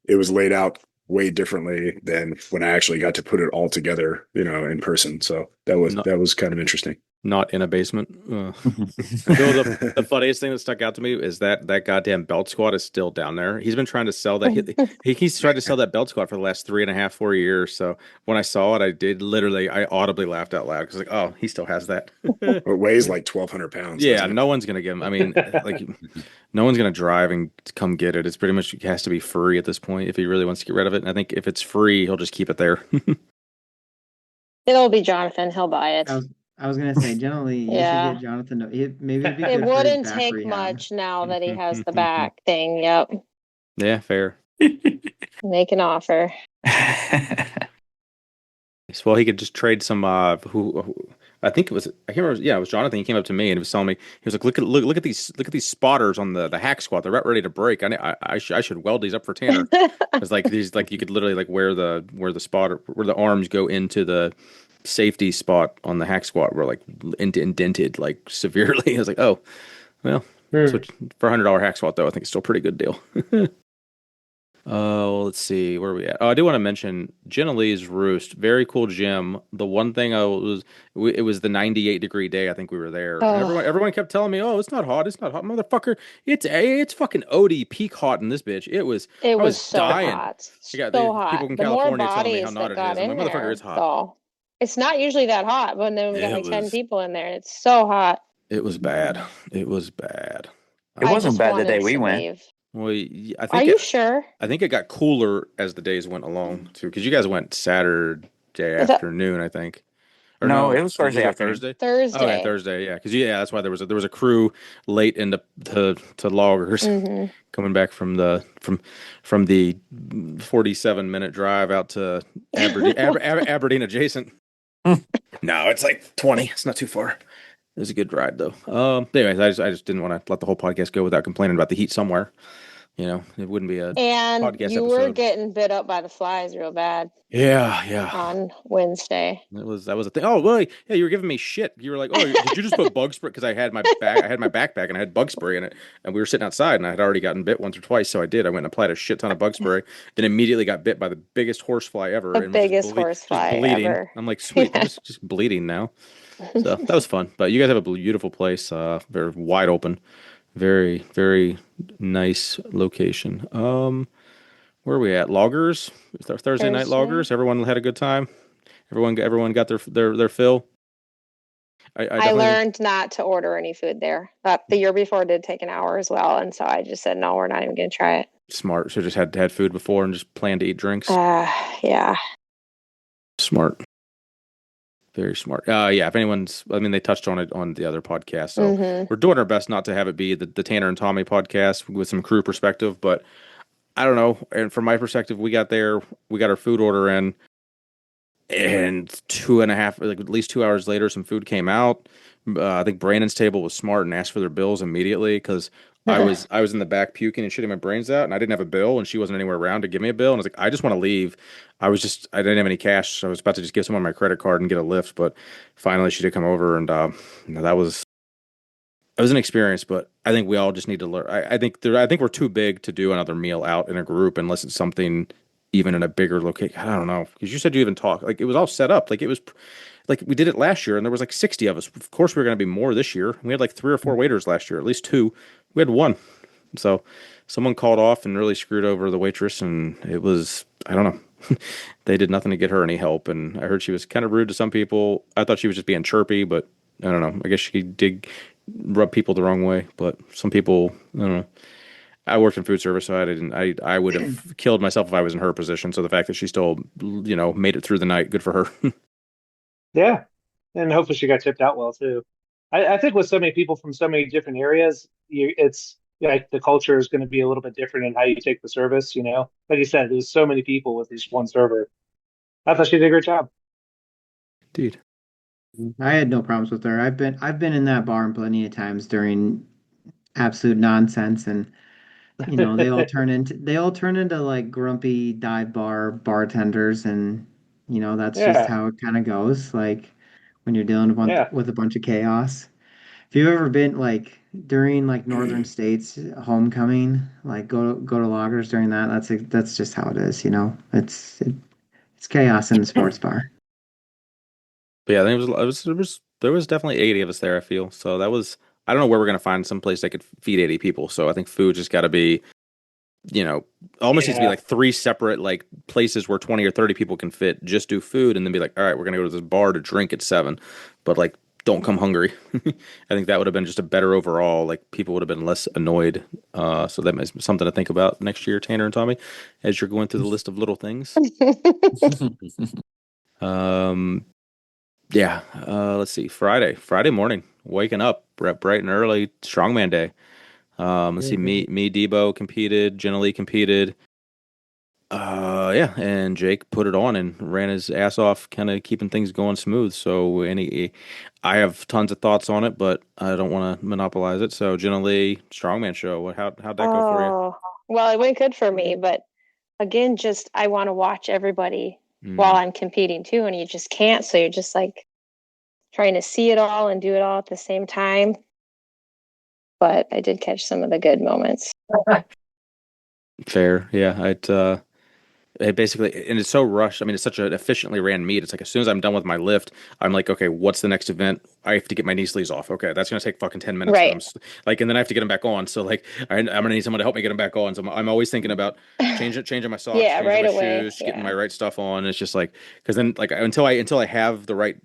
it was laid out way differently than when I actually got to put it all together, in person. So that was kind of interesting. Not in a basement. The funniest thing that stuck out to me is that goddamn belt squat is still down there. He's been trying to sell that. He's tried to sell that belt squat for the last 3.5, 4 years. So when I saw it, I audibly laughed out loud because like, oh, he still has that. It weighs like 1,200 pounds. Yeah, no one's gonna give him. I mean, like, no one's gonna drive and come get it. It's pretty much it has to be free at this point if he really wants to get rid of it. And I think if it's free, he'll just keep it there. It'll be Jonathan. He'll buy it. I was gonna say, Jennilee, you should get Jonathan. Maybe it'd be it good wouldn't for his take back rehab. much now that he has the back thing. Yep. Yeah, fair. Make an offer. Well, he could just trade some. Who I think it was. I can't remember. Yeah, it was Jonathan. He came up to me and he was telling me. He was like, "Look at these spotters on the hack squat. They're about ready to break. I should weld these up for Tanner." It's like these you could literally like where the spotter where the arms go into the safety spot on the hack squat were like indented like severely. I was like, oh, well, for $100 hack squat though, I think it's still a pretty good deal. Let's see where are we at. Oh, I do want to mention Jenilee's Roost, very cool gym. The one thing it was the 98-degree day. I think we were there. And everyone kept telling me, oh, it's not hot, motherfucker. It's fucking OD peak hot in this bitch. I was so dying. hot. So hot. People in California telling me how not it is. I'm like, motherfucker, it's hot. So. It's not usually that hot, but then we got like 10 people in there. It's so hot. It was bad. It wasn't bad the day we went. Well, I think. Are you sure? I think it got cooler as the days went along too, because you guys went Saturday afternoon, I think. Or no, it was Thursday afternoon. Thursday. Oh, yeah, Thursday. Yeah, because that's why there was a crew late into to loggers coming back from the 47-minute drive out to Aberdeen adjacent. No, it's like 20. It's not too far. It was a good ride though. Anyways, I just didn't want to let the whole podcast go without complaining about the heat somewhere. It wouldn't be a podcast you episode. were getting bit up by the flies real bad. Yeah. On Wednesday. That was a thing. Oh, well, yeah, you were giving me shit. You were like, "Oh, did you just put bug spray?" Because I had my backpack and I had bug spray in it, and we were sitting outside, and I had already gotten bit once or twice, so I did. I went and applied a shit ton of bug spray, then immediately got bit by the biggest horsefly ever. The biggest horsefly bleeding. ever. I'm like, sweet, I'm just bleeding now. So that was fun. But you guys have a beautiful place, very wide open, very, very nice location. Where are we at? Loggers? Thursday night Thursday. loggers. Everyone had a good time. Everyone got their fill. I I definitely think learned not to order any food there. The year before did take an hour as well, and so I just said no, we're not even going to try it. smart. So just had food before and just planned to eat drinks. Yeah. Smart. Very smart. Yeah, if anyone's, I mean, they touched on it on the other podcast. So we're doing our best not to have it be the Tanner and Tommy podcast with some crew perspective. But I don't know. And from my perspective, we got there, we got our food order in, and 2.5, like at least 2 hours later, some food came out. I think Brandon's table was smart and asked for their bills immediately because I was in the back puking and shitting my brains out, and I didn't have a bill, and she wasn't anywhere around to give me a bill, and I was like, I just want to leave. I didn't have any cash, so I was about to just give someone my credit card and get a lift, but finally she did come over, and that was an experience. But I think we all just need to learn. I think we're too big to do another meal out in a group unless it's something even in a bigger location. I don't know because you said you even talk like it was all set up like it was like we did it last year and there was like 60 of us. Of course, we were going to be more this year. We had like 3 or 4 waiters last year, at least 2. We had 1. So someone called off and really screwed over the waitress, and it was, I don't know. They did nothing to get her any help. And I heard she was kind of rude to some people. I thought she was just being chirpy, but I don't know. I guess she did rub people the wrong way, but some people, I don't know. I worked in food service, so I would have killed myself if I was in her position. So the fact that she still, made it through the night, good for her. Yeah, and hopefully she got tipped out well too. I think with so many people from so many different areas, it's like the culture is going to be a little bit different in how you take the service. Like you said, there's so many people with this one server. I thought she did a great job. Dude. I had no problems with her. I've been in that bar plenty of times during absolute nonsense, and they all turn into like grumpy dive bar bartenders, and that's just Yeah, how it kind of goes. Like when you're dealing yeah. with a bunch of chaos. If you've ever been like during like Northern States homecoming, like go to loggers during that, that's just how it is. It's chaos in the sports bar. But yeah, I think there was definitely 80 of us there, I feel. So that was, I don't know where we're going to find some place that could feed 80 people. So I think food just got to be, almost needs to be Yeah. like 3 separate like places where 20 or 30 people can fit. Just do food and then be like, all right, we're going to go to this bar to drink at 7. But like, don't come hungry. I think that would have been just a better overall. Like people would have been less annoyed. So that is something to think about next year, Tanner and Tommy, as you're going through the list of little things. Um, Yeah. Let's see. Friday morning, waking up bright and early, strongman day. Let's see. Me, Debo competed. Jennilee competed. Yeah, and Jake put it on and ran his ass off, kind of keeping things going smooth. So I have tons of thoughts on it, but I don't want to monopolize it. So Jennilee, strongman show. How'd that go for you? Oh, well, it went good for me, but again, just I want to watch everybody while I'm competing too, and you just can't. So you're just like trying to see it all and do it all at the same time. But I did catch some of the good moments. Fair. Yeah. It basically, and it's so rushed. I mean, it's such an efficiently ran meet. It's like as soon as I'm done with my lift, I'm like, okay, what's the next event? I have to get my knee sleeves off. Okay, that's gonna take fucking 10 minutes. Right. Like, and then I have to get them back on. So like, I'm gonna need someone to help me get them back on. So I'm always thinking about changing my socks, Yeah, changing right my away. shoes, getting Yeah. my right stuff on. It's just like, because then like until I have the right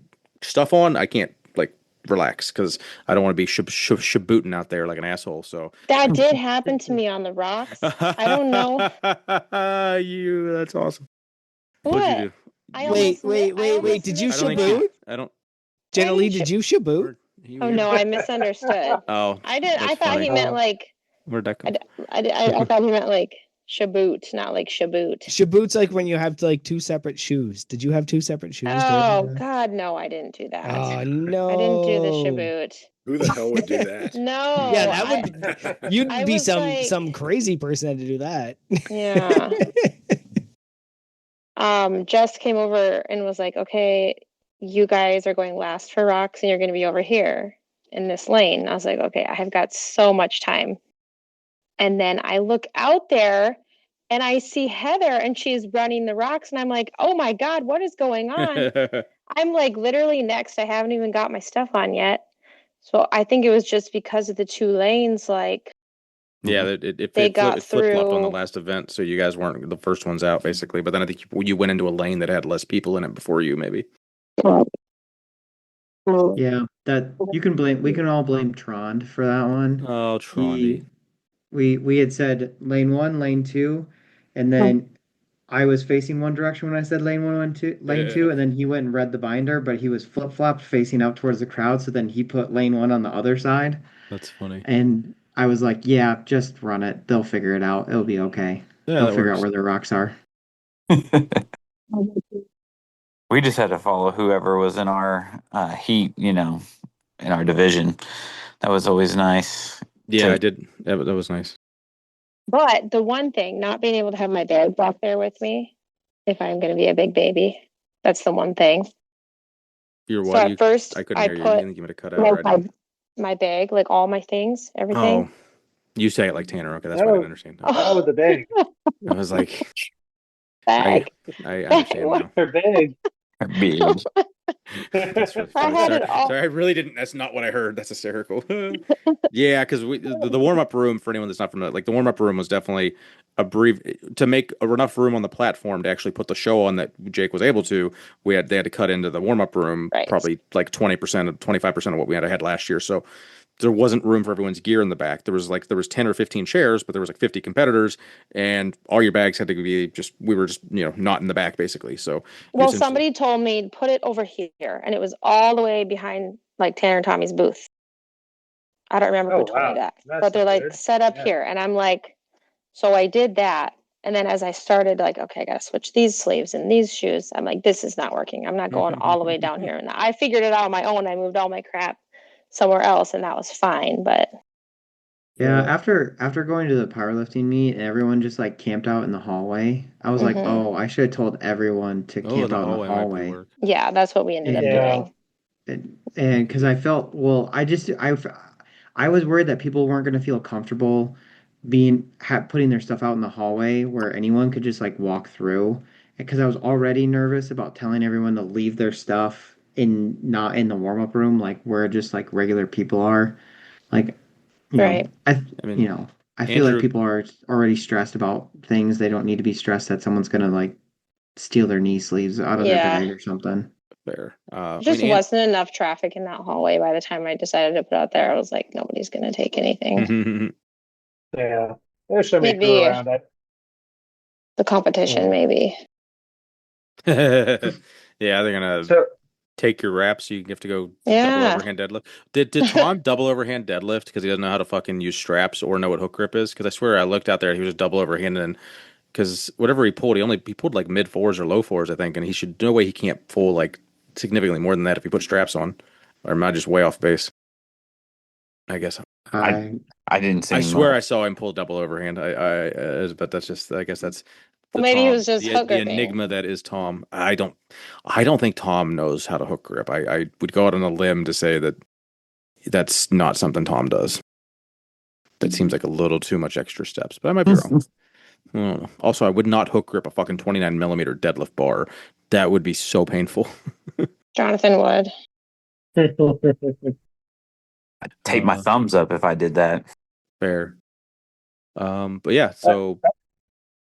stuff on, I can't like relax because I don't want to be shabooting out there like an asshole. So That did happen to me on the rocks. I don't know. That's awesome. What'd you What? do? I Wait, almost mi- I almost did you I don't think missed she. shaboot? I don't. Jennilee, sh- did you shaboot? Oh no, I misunderstood. Oh, I did. I that's thought funny. he meant like Where'd that come? I thought he meant like shaboot, not like shaboot. Shaboot's like when you have like 2 separate shoes. Did you have 2 separate shoes? Oh God, no, I didn't do that. Oh no! I didn't do the shaboot. Who the hell would do that? No. Yeah, that would you'd I be was some crazy person to do that. Yeah. Jess came over and was like, okay, you guys are going last for rocks and you're going to be over here in this lane. I was like, okay, I have got so much time. And then I look out there and I see Heather and she's running the rocks and I'm like, oh my God, what is going on? I'm like literally next. I haven't even got my stuff on yet. So I think it was just because of the 2 lanes, like Yeah, they got it flip-flopped on the through. last event, so you guys weren't the first ones out, basically. But then I think you went into a lane that had less people in it before you, maybe. Yeah, that you can blame. We can all blame Trond for that one. Oh, Trondy. We had said lane one, lane two, and then I was facing one direction when I said lane two, and then he went and read the binder, but he was flip-flopped facing out towards the crowd, so then he put lane one on the other side. That's funny. And I was like, yeah, just run it. They'll figure it out. It'll be okay. Yeah, They'll that figure out works. where their rocks are. We just had to follow whoever was in our heat, in our division. That was always nice. Yeah, I did. That was nice. But the one thing, not being able to have my bag back there with me, if I'm going to be a big baby, that's the one thing. You're So what? at first, I couldn't I hear you. I put think you might have cut out like already. my bag, like all my things, everything. Oh, you say it like Tanner. Okay, that's why I didn't understand. Oh, the bag. I was like, Bag. I understand now. Her bag. Big. That's really I funny. had Sorry, it all. sorry, I really didn't. That's not what I heard. That's hysterical. Yeah, because the warm up room, for anyone that's not familiar, like the warm up room was definitely a brief to make enough room on the platform to actually put the show on that Jake was able to. They had to cut into the warm up room Right. probably like 20% of 25% of what we had last year. So there wasn't room for everyone's gear in the back. There was 10 or 15 chairs, but there was like 50 competitors, and all your bags had to be we were just not in the back basically. So Well, somebody told me put it over here, and it was all the way behind like Tanner and Tommy's booth. I don't remember who told me that, but they're like set up here, and I'm like, so I did that, and then as I started, like, okay, I gotta switch these sleeves and these shoes. I'm like, this is not working. I'm not going all the way down here, and I figured it out on my own. I moved all my crap somewhere else, and that was fine. But Yeah, after going to the powerlifting meet and everyone just like camped out in the hallway, I was like, oh, I should have told everyone to camp out in the might be hallway. work. yeah, that's what we ended up doing. And because I felt, well, I was worried that people weren't going to feel comfortable putting their stuff out in the hallway where anyone could just like walk through. Because I was already nervous about telling everyone to leave their stuff not in the warm-up room, like where just like regular people are. Like, Right. I feel like people are already stressed about things. They don't need to be stressed that someone's gonna like steal their knee sleeves out of their bag or something. Fair. There just wasn't enough traffic in that hallway by the time I decided to put out there. I was like, nobody's gonna take anything. Yeah. There's so many Maybe crew around it. the competition, maybe. Yeah, they're gonna take your wraps. So you have to go double overhand deadlift. Did Tom double overhand deadlift because he doesn't know how to fucking use straps or know what hook grip is? Because I swear I looked out there, he was just double overhanded, and because whatever he pulled, he pulled like mid fours or low fours, I think, and he should no way he can't pull like significantly more than that if he put straps on. Or am I just way off base? I guess I didn't see. I swear I saw him pull double overhand. But that's just. I guess that's. Maybe he was just hook the gripping. enigma that is Tom. I don't think Tom knows how to hook grip. I would go out on a limb to say that that's not something Tom does. That seems like a little too much extra steps, but I might be wrong. Also, I would not hook grip a fucking 29 millimeter deadlift bar. That would be so painful. Jonathan would. I'd tape my thumbs up if I did that. Fair. But yeah, so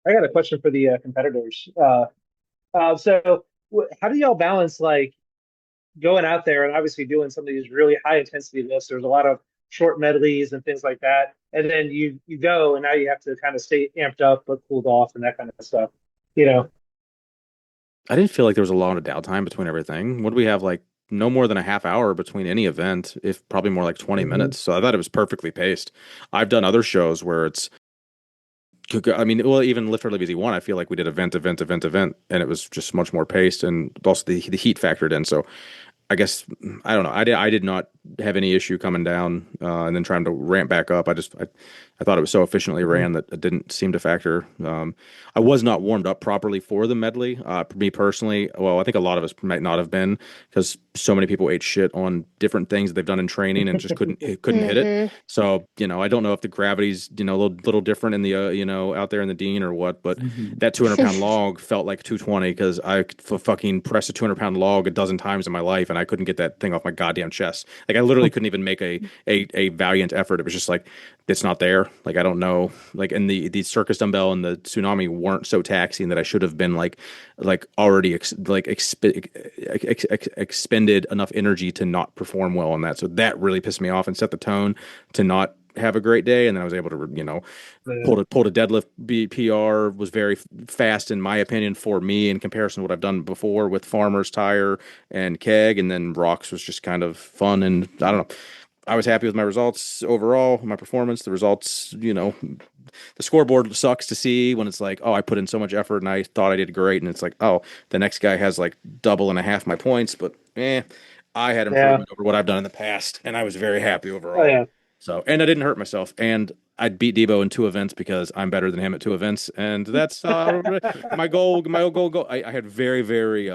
I got a question for the competitors. So how do y'all balance like going out there and obviously doing some of these really high intensity lifts? There's a lot of short medleys and things like that, and then you go and now you have to kind of stay amped up but cooled off and that kind of stuff. I didn't feel like there was a lot of downtime between everything. What do we have, like no more than a half hour between any event, if probably more like 20 minutes. So I thought it was perfectly paced. I've done other shows where it's, I mean, well, even Lift Hard Live Easy 1, I feel like we did event, and it was just much more paced, and also the heat factored in. So I guess, I don't know. I did not have any issue coming down and then trying to ramp back up. I thought it was so efficiently ran that it didn't seem to factor. I was not warmed up properly for the medley. Me personally, well, I think a lot of us might not have been because so many people ate shit on different things that they've done in training and just couldn't hit it. So, I don't know if the gravity's, little different in the, out there in the Dean or what, but that 200-pound log felt like 220 because I fucking pressed a 200-pound log a dozen times in my life and I couldn't get that thing off my goddamn chest. Like I literally couldn't even make a valiant effort. It was just like, it's not there. Like I don't know. Like and the circus dumbbell and the tsunami weren't so taxing that I should have been like already expended enough energy to not perform well on that. So that really pissed me off and set the tone to not have a great day. And then I was able to pulled a deadlift PR, was very fast in my opinion for me in comparison to what I've done before with Farmer's Tire and Keg, and then Rocks was just kind of fun. And I don't know. I was happy with my results overall, my performance. The results, the scoreboard sucks to see when it's like, oh, I put in so much effort and I thought I did great. And it's like, oh, the next guy has like double and a half my points. But I had improvement over what I've done in the past. And I was very happy overall. Oh, yeah. So, and I didn't hurt myself. And I beat Debo in 2 events because I'm better than him at 2 events. And that's my goal. I had very, very,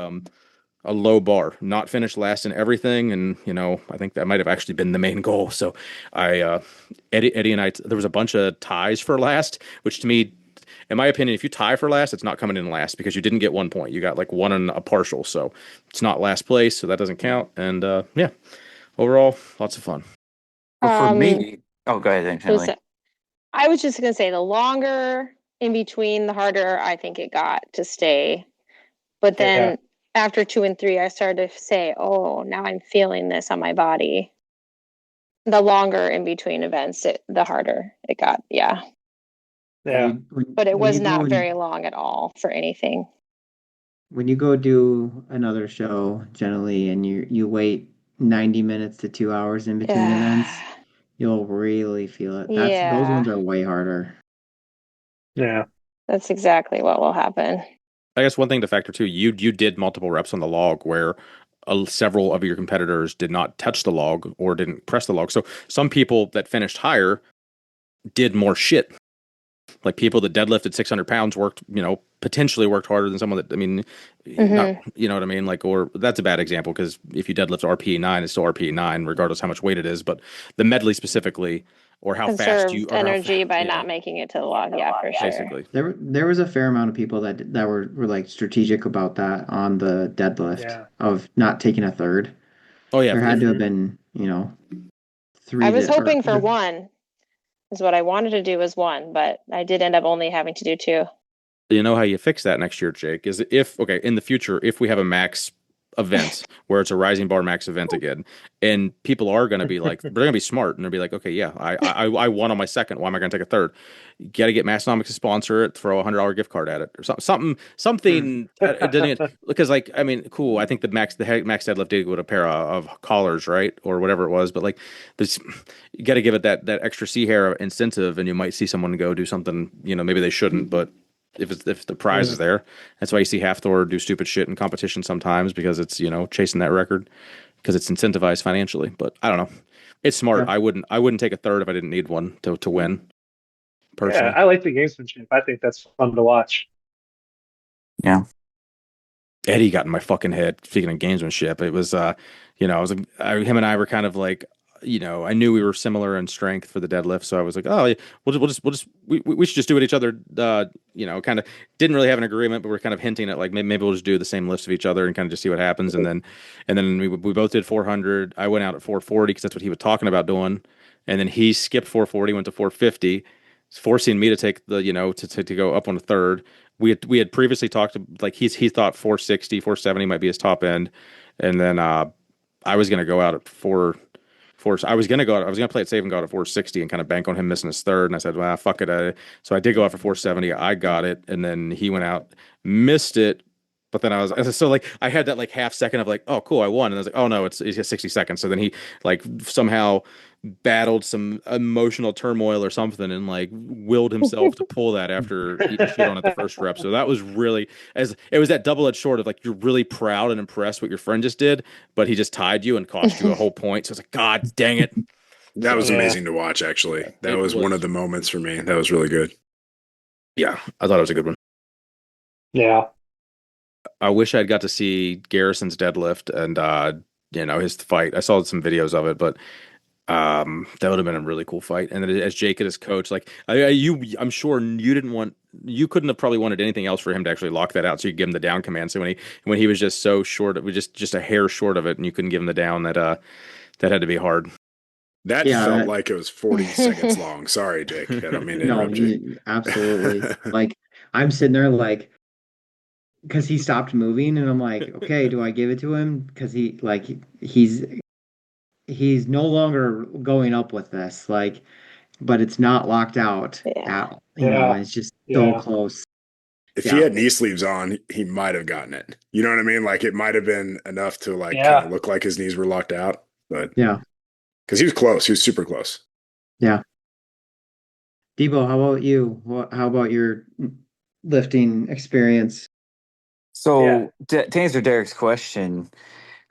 a low bar, not finish last in everything. And, I think that might have actually been the main goal. So Eddie and I, there was a bunch of ties for last, which to me, in my opinion, if you tie for last, it's not coming in last because you didn't get 1 point. You got like 1 and a partial. So it's not last place. So that doesn't count. And overall, lots of fun. Well, for me, go ahead, Jennilee. I was just going to say the longer in between, the harder I think it got to stay. But then after 2 and 3, I started to say, oh, now I'm feeling this on my body. The longer in between events, the harder it got. Yeah. Yeah. But it was not very long at all for anything. When you go do another show, Jennilee, and you wait 90 minutes to 2 hours in between events, you'll really feel it. Those ones are way harder. Yeah. That's exactly what will happen. I guess one thing to factor too, you did multiple reps on the log where several of your competitors did not touch the log or didn't press the log. So some people that finished higher did more shit. Like people that deadlifted 600 pounds worked, potentially worked harder than someone that, not, you know what I mean? Like, or that's a bad example because if you deadlift RPE 9, it's still RPE 9, regardless how much weight it is. But the medley specifically, or how fast you energy by not making it to the log, for sure. Basically, there was a fair amount of people that were like strategic about that on the deadlift of not taking a third. Oh yeah, there had to have been 3. I was hoping for 1. Is what I wanted to do was 1, but I did end up only having to do 2. You know how you fix that next year, Jake, is in the future, if we have a max event where it's a rising bar max event again, and people are going to be like, they're going to be smart and they'll be like, okay, yeah, I won on my second. Why am I going to take a third? You got to get Massonomics to sponsor it, throw $100 gift card at it or something. Because cool. I think the max deadlift did with a pair of collars, right? Or whatever it was. But like this, you got to give it that extra sea hair incentive and you might see someone go do something, maybe they shouldn't, but if the prize is there. That's why you see Thor do stupid shit in competition sometimes because it's, chasing that record because it's incentivized financially. But I don't know. It's smart. Yeah. I wouldn't take a third if I didn't need one to win. Personally. Yeah, I like the gamesmanship. I think that's fun to watch. Yeah. Eddie got in my fucking head. Speaking of gamesmanship, it was, him and I were kind of like, I knew we were similar in strength for the deadlift, so I was like, oh, we should just do it each other. Kind of didn't really have an agreement, but we're kind of hinting at like maybe we'll just do the same lifts of each other and kind of just see what happens. And then we both did 400. I went out at 440 because that's what he was talking about doing, and then he skipped 440, went to 450, forcing me to take the to go up on a third. We had previously talked like he thought 460, 470 might be his top end, and then I was gonna go out at I was going to play it safe and go out at 460 and kind of bank on him missing his third. And I said, well, fuck it. So I did go out for 470. I got it. And then he went out, missed it. But then I had that like half second of like, oh, cool, I won. And I was like, oh no, he's got 60 seconds. So then he like somehow battled some emotional turmoil or something and like willed himself to pull that after eating shit on it the first rep. So that was really, as it was that double-edged sword of like, you're really proud and impressed what your friend just did, but he just tied you and cost you a whole point. So it's like, God dang it. That was So Yeah. amazing to watch, actually. yeah, That it was one of was. the moments for me. That was really good. Yeah, I thought it was a good one. Yeah. I wish I'd got to see Garrison's deadlift and his fight. I saw some videos of it, but that would have been a really cool fight. And then as Jake and his coach, like I'm sure you couldn't have probably wanted anything else for him to actually lock that out, so you could give him the down command. So when he was just so short, it was just a hair short of it, and you couldn't give him the down, that had to be hard. That Yeah, felt like it was 40 seconds long. Sorry, Jake. I don't mean to no, interrupt you. absolutely. Like I'm sitting there like because he stopped moving, and I'm like, okay, do I give it to him? Because he's no longer going up with this, like, but it's not locked out Yeah. at, Yeah. it's just so Yeah. close. If he Yeah, had knee sleeves on, he might have gotten it. You know what I mean? Like it might have been enough to like kind of Yeah. look like his knees were locked out, but yeah, because he was close, he was super close. yeah. Debo, how about you? How about your lifting experience? Yeah. So to answer Derek's question,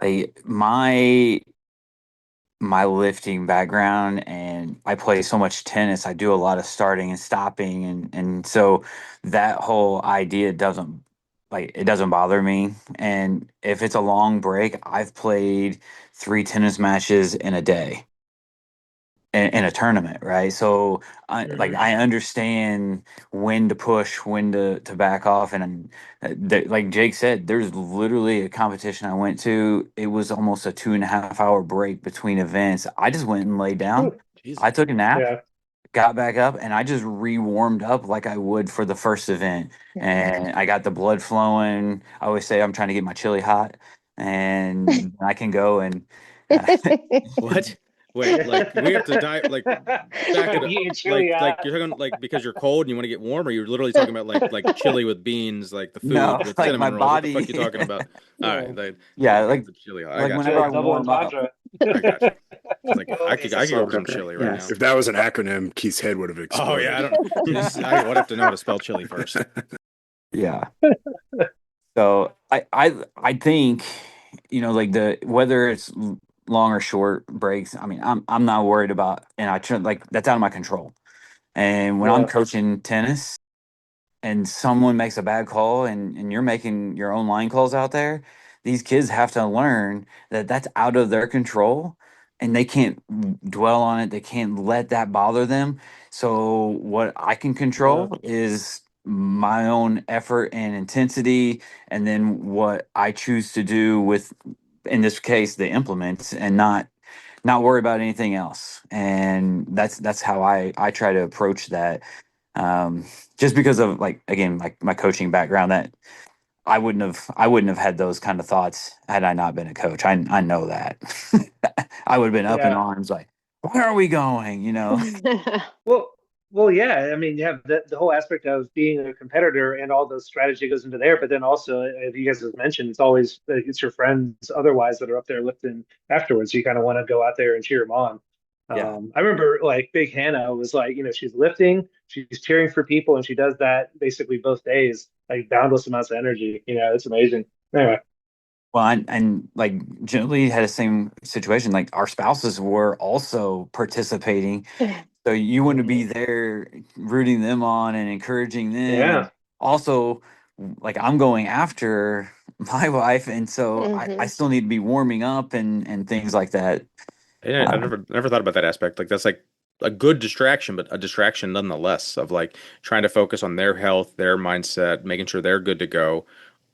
like my lifting background, and I play so much tennis, I do a lot of starting and stopping, and so that whole idea doesn't bother me. And if it's a long break, I've played 3 tennis matches in a day in a tournament, right? So Mhm. I understand when to push, when to back off, and like Jake said, there's literally a competition I went to. It was almost a 2.5 hour break between events. I just went and laid down. Whew. Jesus. I took a nap, Yeah. got back up, and I just re-warmed up like I would for the first event. And I got the blood flowing. I always say I'm trying to get my chili hot, and I can go and What? Wait, like we have to die. Like back it up. Eating chili Like hot. you're talking like because you're cold and you want to get warm, or you're literally talking about like chili with beans, like the no, food with like my cinnamon rolls. What the fuck you body. talking about? All Yeah. right, Yeah, the chili. I like got you. whenever Yeah. I Double warm up. entendre. I got you. It's like Oh, I it's could go for some Okay, chili right now. yes. If that was an acronym, Keith's head would have Oh yeah, I exploded. don't. I would have to know how to spell chili first. Yeah. So I think, like the whether it's long or short breaks. I mean, I'm not worried about, and I try, like that's out of my control. And when I'm Yeah. coaching tennis, and someone makes a bad call, and you're making your own line calls out there, these kids have to learn that that's out of their control, and they can't dwell on it. They can't let that bother them. So what I can Yeah. control is my own effort and intensity, and then what I choose to do with, in this case, the implements, and not worry about anything else. And that's how I try to approach that. um, just because of, like, again, like my coaching background, that I wouldn't have had those kind of thoughts had I not been a coach. I know that. I would have been up in Yeah. arms like, where are we going? Well, well, yeah. I mean, you have the whole aspect of being a competitor and all the strategy goes into there. But then also, as you guys have mentioned, it's always it's your friends otherwise that are up there lifting afterwards. You kind of want to go out there and cheer them on. Yeah. I remember like Big Hannah was like, she's lifting, she's cheering for people, and she does that basically both days, like boundless amounts of energy. It's amazing. Anyway, Well, and like Jennilee had the same situation. Like our spouses were also participating, so you want to be mhm. there rooting them on and encouraging them, and Yeah, also, like, I'm going after my wife, and so I Hmm. still need to be warming up and things like that. Yeah, I Uh, never thought about that aspect. Like that's like a good distraction, but a distraction nonetheless of like trying to focus on their health, their mindset, making sure they're good to go.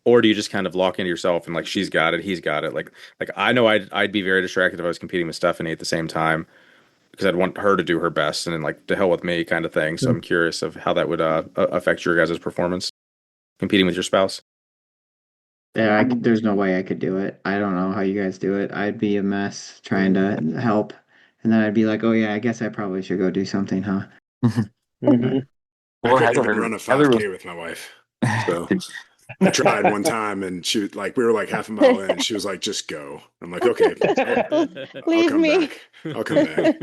Or do you just kind of lock into yourself and like she's got it, he's got it. Like I know I'd be very distracted if I was competing with Stephanie at the same time because I'd want her to do her best and then like to hell with me kind of thing. So I'm curious of how that would affect your guys' performance competing with your spouse. Yeah, I mean, there's no way I could do it. I don't know how you guys do it. I'd be a mess trying to help, and then I'd be like, "Oh yeah, I guess I probably should go do something, huh?" hmm I well, couldn't even Heather, run a Heather 5K with my wife. So I tried one time and she was like, we were like half a mile in. She was like, just go. I'm like, okay, I'll Leave come me. back. I'll come back.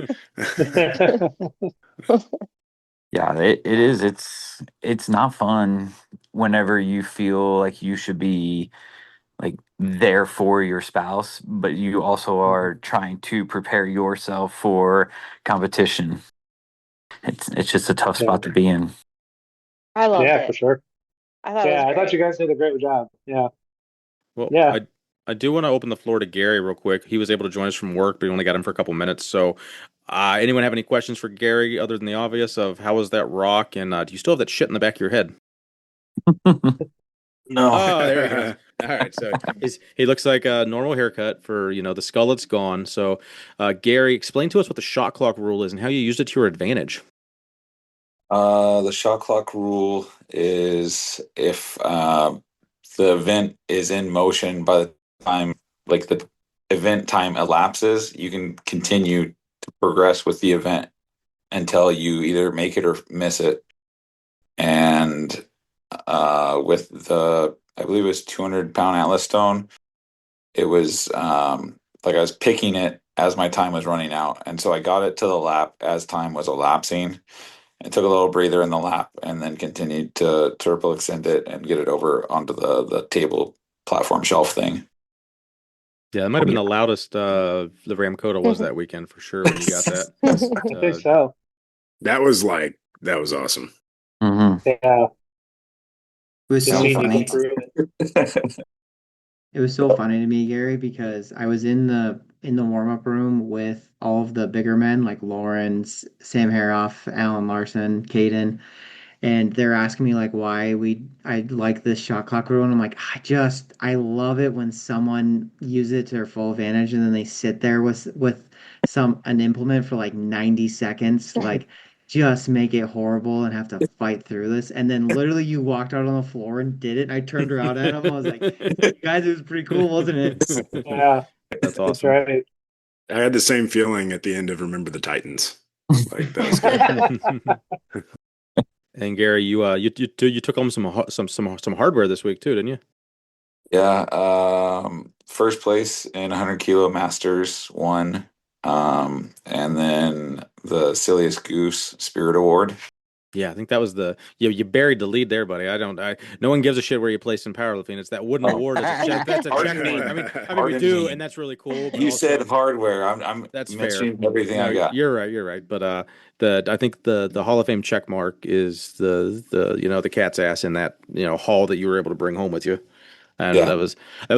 yeah, it is. It's not fun whenever you feel like you should be like there for your spouse, but you also are trying to prepare yourself for competition. It's just a tough Yeah. spot to be in. I loved Yeah, for it. sure. I thought it was Yeah, I thought great. you guys did a great job. Yeah. Well, Yeah. I do want to open the floor to Gary real quick. He was able to join us from work, but we only got him for a couple minutes. So, anyone have any questions for Gary other than the obvious of how was that rock, and do you still have that shit in the back of your head? No. Oh, there he goes. All right, so he looks like a normal haircut for the skullet's gone. So, Gary, explain to us what the shot clock rule is and how you used it to your advantage. The shot clock rule is if the event is in motion by the time, like the event time elapses, you can continue to progress with the event until you either make it or miss it. And with the, I believe it was 200-pound Atlas stone, it was like I was picking it as my time was running out. And so I got it to the lap as time was elapsing. I took a little breather in the lap and then continued to triple extend it and get it over onto the table platform shelf thing. Yeah, that might have been the loudest the Ramkota was that weekend for sure when you got that. I think so. That was awesome. Mm-hmm. Yeah. It was Just so seeing you funny. get through it. It was so funny to me, Gary, because I was in the warm-up room with all of the bigger men like Lawrence, Sam Haroff, Alan Larson, Caden, and they're asking me like why I like this shot clock rule, and I'm like, I love it when someone uses it to their full advantage and then they sit there with an implement for like 90 seconds, like just make it horrible and have to fight through this. And then literally you walked out on the floor and did it. And I turned around at him. I was like, you guys, it was pretty cool, wasn't it? Yeah. That's That's awesome. right. I had the same feeling at the end of Remember the Titans. Like that was good. And Gary, you took home some hardware this week too, didn't you? Yeah, first place in 100 kilo masters won, and then the silliest goose spirit award. Yeah, I think that was you buried the lead there, buddy. No one gives a shit where you place in powerlifting. It's that wooden award. That's a check mark. I mean we do, and that's really cool. But You also, said hardware. I'm that's fair. mentioning everything No, I got. you're right. But I think the Hall of Fame check mark is the cat's ass in that haul that you were able to bring home with you. And Yeah. that was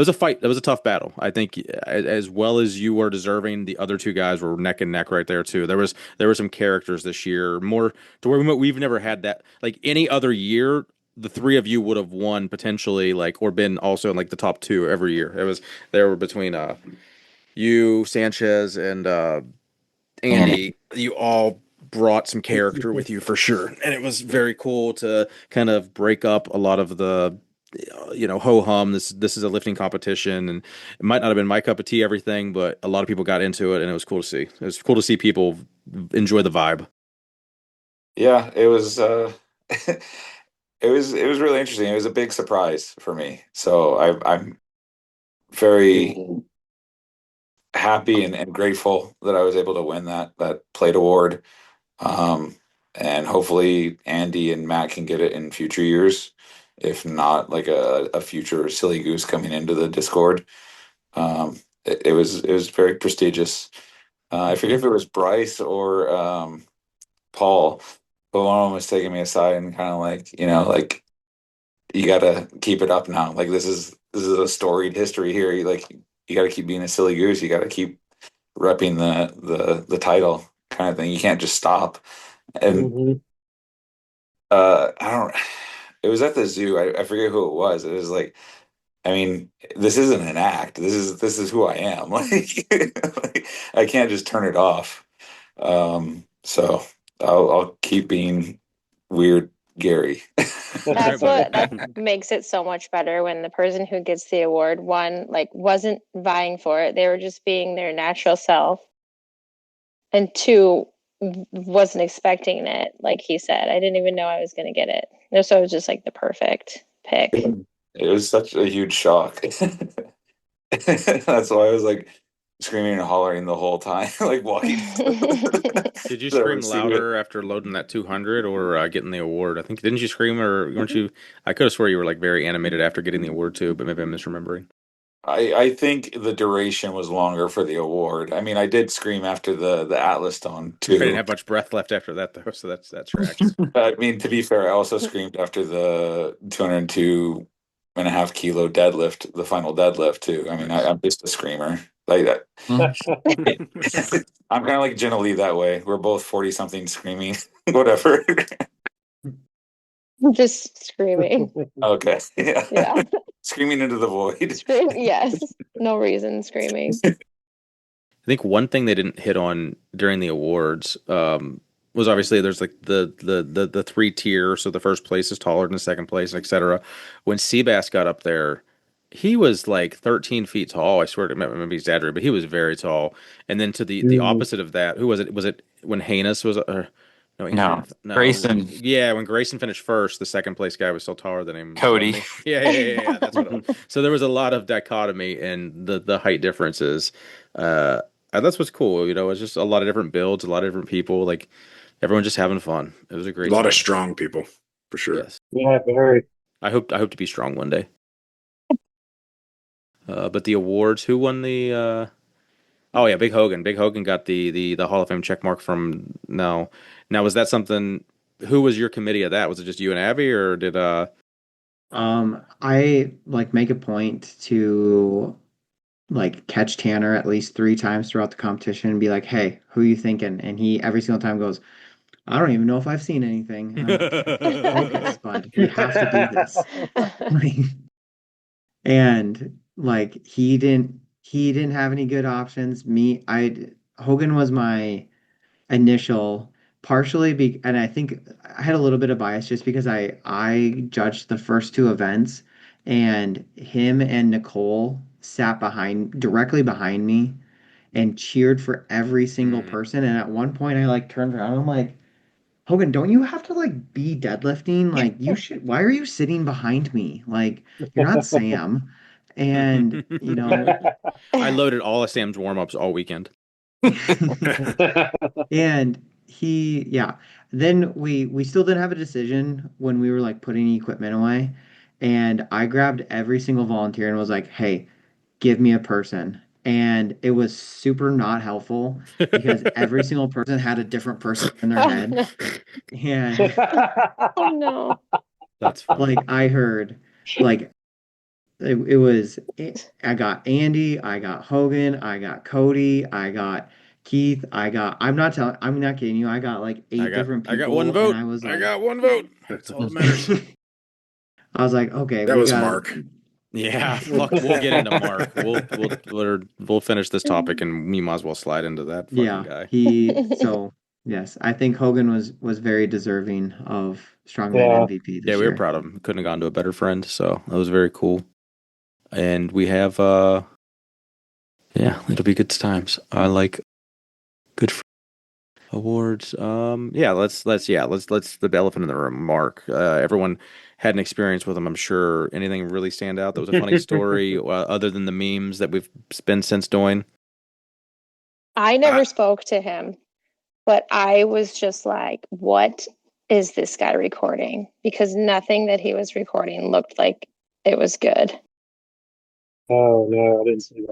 a fight. That was a tough battle. I think as well as you were deserving, the other two guys were neck and neck right there too. There were some characters this year more to where we've never had that. Like any other year, the three of you would have won potentially or been also in like the top two every year. There were between you, Sanchez, and Andy. You all brought some character with you for sure, and it was very cool to kind of break up a lot of the ho hum. This is a lifting competition, and it might not have been my cup of tea, everything, but a lot of people got into it, and it was cool to see. It was cool to see people enjoy the vibe. Yeah, it was it was really interesting. It was a big surprise for me. So I'm very happy and grateful that I was able to win that plate award. And hopefully Andy and Matt can get it in future years. If not, like a future silly goose coming into the Discord. It was very prestigious. I forget if it was Bryce or Paul, but one of them was taking me aside and kind of like, like you got to keep it up now. Like this is a storied history here. You got to keep being a silly goose. You got to keep repping the title kind of thing. You can't just stop. And Mhm. I don't. It was at the zoo. I forget who it was. It was like, I mean, this isn't an act. This is who I am. Like I can't just turn it off. So I'll keep being weird, Gary. All right, That's buddy. that makes it so much better when the person who gets the award, one, like wasn't vying for it. They were just being their natural self. And two, wasn't expecting it. Like he said, I didn't even know I was going to get it. So it was just like the perfect pick. It was such a huge shock. That's why I was like screaming and hollering the whole time, like walking. Did you So scream receive it. louder after loading that 200 or getting the award? I think didn't you scream or weren't you? I could have swore you were like very animated after getting the award too, but maybe I'm misremembering. I think the duration was longer for the award. I mean, I did scream after the Atlas Stone I didn't too. have much breath left after that though, so that tracks. I mean, to be fair, I also screamed after the 202.5 kilo deadlift, the final deadlift too. I mean, Nice. I'm just a screamer. Like that. I'm kind of like Jennilee that way. We're both 40 something screaming, whatever. Just screaming. Okay. Yeah. Screaming into the void. Yes. No reason screaming. I think one thing they didn't hit on during the awards was obviously there's like the three tier, so the first place is taller than the second place, etc. When Seabass got up there, he was like 13 feet tall. I swear to maybe exaggerated, but he was very tall. And then to the opposite of that, who was it? Was it when Hanus was? No, No. Grayson. Yeah, when Grayson finished first, the second place guy was still taller than him. Cody. wasn't he? Yeah. That's what it was. So there was a lot of dichotomy in the height differences. And that's what's cool. It's just a lot of different builds, a lot of different people. Like everyone just having fun. It was a A great lot time. of strong people, for sure. Yes. Yeah, very. I hope to be strong one day. But the awards, who won the? Oh yeah, Big Hogan. Big Hogan got the Hall of Fame check mark from now. Now was that something? Who was your committee of that? Was it just you and Abby, or did I like make a point to like catch Tanner at least 3 times throughout the competition and be like, "Hey, who are you thinking?" And he every single time goes, "I don't even know if I've seen anything." And I'm like, focus, bud. We have to do this. And like he didn't have any good options. Hogan was my initial and I think I had a little bit of bias just because I judged the first two events and him and Nicole sat directly behind me and cheered for every single person. And at one point I like turned around and I'm like, Hogan, don't you have to like be deadlifting? Like you should, why are you sitting behind me? Like you're not Sam. And I loaded all of Sam's warm ups all weekend. and yeah. Then we still didn't have a decision when we were like putting equipment away. And I grabbed every single volunteer and was like, hey, give me a person. And it was super not helpful because every single person had a different person in their head. No. And Oh no. That's funny. like I heard like it was I got Andy, I got Hogan, I got Cody, I got Keith, I'm not kidding you, I got like eight different people. I got one vote. And I was like, I got one vote. That's all that matters. I was like, okay, That was Mark. Yeah, fuck. We'll get into Mark. We'll finish this topic, and we might as well slide into that fucking guy. So yes, I think Hogan was very deserving of Strongman Yeah. MVP this Yeah, we year. were proud of him. Couldn't have gone to a better friend, so that was very cool. And we have yeah, it'll be good times. I like good awards. Let's the elephant in the room. Mark. Everyone had an experience with him. I'm sure. Anything really stand out that was a funny story other than the memes that we've been since doing? I never spoke to him, but I was just like, what is this guy recording? Because nothing that he was recording looked like it was good. Oh no, I didn't see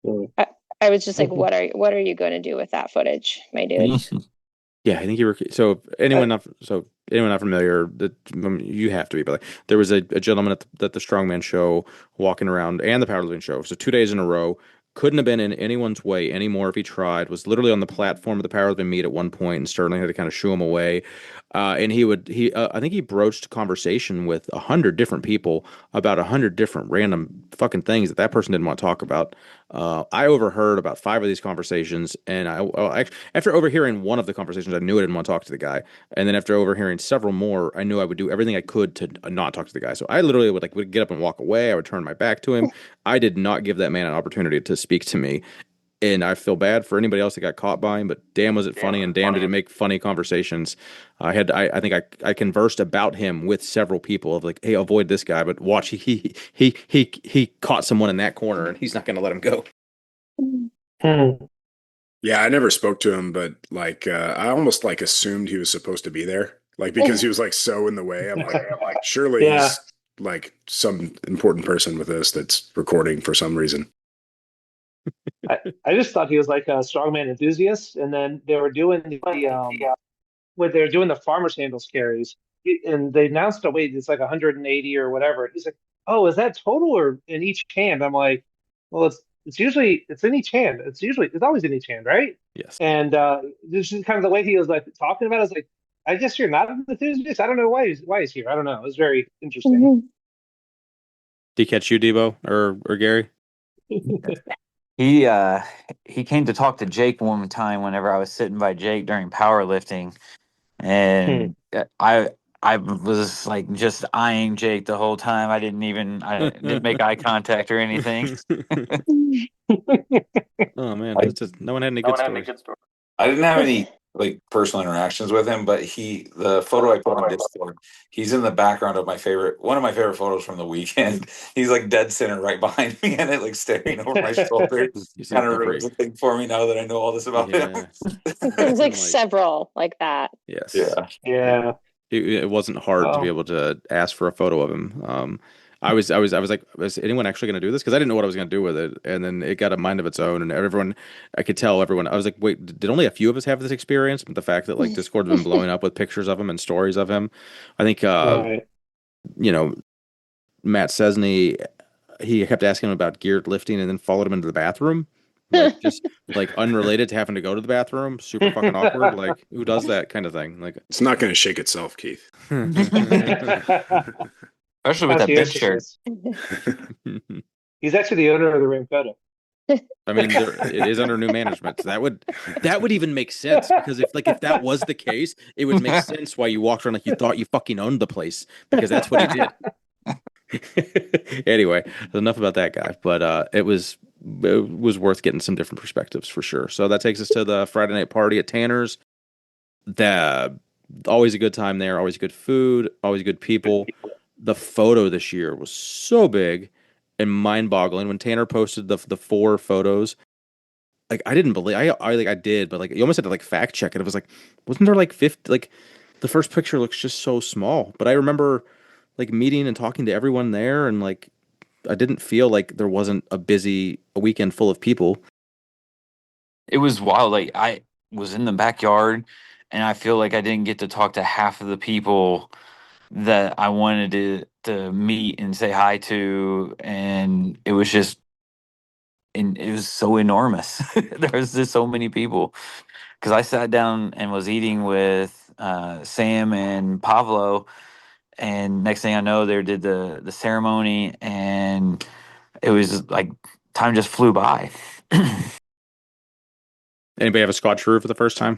that. I was just like, what are you going to do with that footage, my dude? Yeah, I think you were. So anyone not familiar, that you have to be. But like, there was a gentleman at the Strongman show walking around and the Powerlifting show. So 2 days in a row, couldn't have been in anyone's way anymore if he tried. Was literally on the platform of the Powerlifting meet at one point, and Sterling had to kind of shoo him away. And I think he broached conversation with 100 different people about 100 different random fucking things that person didn't want to talk about. I overheard about 5 of these conversations, and after overhearing one of the conversations, I knew I didn't want to talk to the guy. And then after overhearing several more, I knew I would do everything I could to not talk to the guy. So I literally would get up and walk away. I would turn my back to him. I did not give that man an opportunity to speak to me. And I feel bad for anybody else that got caught by him, but damn was it funny, and damn did it make funny conversations. I think I conversed about him with several people of like, hey, avoid this guy, but watch, he caught someone in that corner and he's not going to let him go. Yeah, I never spoke to him, but like I almost like assumed he was supposed to be there, like because he was like so in the way. I'm like surely like some important person with this that's recording for some reason. I just thought he was like a strongman enthusiast, and then they were doing when they were doing the farmers handles carries, and they announced a weight it's like 180 or whatever. He's like, "Oh, is that total or in each hand?" I'm like, "Well, it's usually it's in each hand. It's always in each hand, right?" Yes. And this is kind of the way he was like talking about it. I was like, "I guess you're not an enthusiast. I don't know why he's here. I don't know. It was very interesting." Mhm. Did he catch you, Debo or Gary? He came to talk to Jake one time whenever I was sitting by Jake during powerlifting, and I was like just eyeing Jake the whole time. I didn't make eye contact or anything. Oh man, I, that's just no one had any good stories. I didn't have any like personal interactions with him, but the photo I put on Discord, he's in the background of one of my favorite photos from the weekend. He's like dead center right behind me and it like staring over my shoulder. You see Kind of the ruins free. the thing for me now that I know all this about him. Yeah. There's like Like- several like that. Yes. Yeah. Yeah. It wasn't hard to be Oh. able to ask for a photo of him. I was like, was anyone actually going to do this? Because I didn't know what I was going to do with it, and then it got a mind of its own, and everyone, I could tell everyone. I was like, wait, did only a few of us have this experience? But the fact that like Discord's been blowing up with pictures of him and stories of him, I think, Right. you know, Matt Cesney, he kept asking him about geared lifting, and then followed him into the bathroom, like just like unrelated to having to go to the bathroom, super fucking awkward. Like who does that kind of thing? Like, It's not going to shake itself, Keith. Especially with That's that the big answer, shirt. Chris. He's actually the owner of the Ring Photo. I mean, it is under new management. So that would even make sense because if that was the case, it would make sense why you walked around like you thought you fucking owned the place because that's what he did. Anyway, enough about that guy. But it was worth getting some different perspectives for sure. So that takes us to the Friday night party at Tanner's. Always a good time there. Always good food. Always good people. The photo this year was so big and mind-boggling when Tanner posted the 4 photos. Like I didn't believe I like I did, but like you almost had to like fact check it. It was like, wasn't there like 50? Like the first picture looks just so small. But I remember like meeting and talking to everyone there, and like I didn't feel like there wasn't a weekend full of people. It was wild. Like I was in the backyard, and I feel like I didn't get to talk to half of the people that I wanted to meet and say hi to, and it was just, and it was so enormous. There was just so many people because I sat down and was eating with Sam and Pablo, and next thing I know, they did the ceremony, and it was like time just flew by. Anybody have a Scotcheroo for the first time?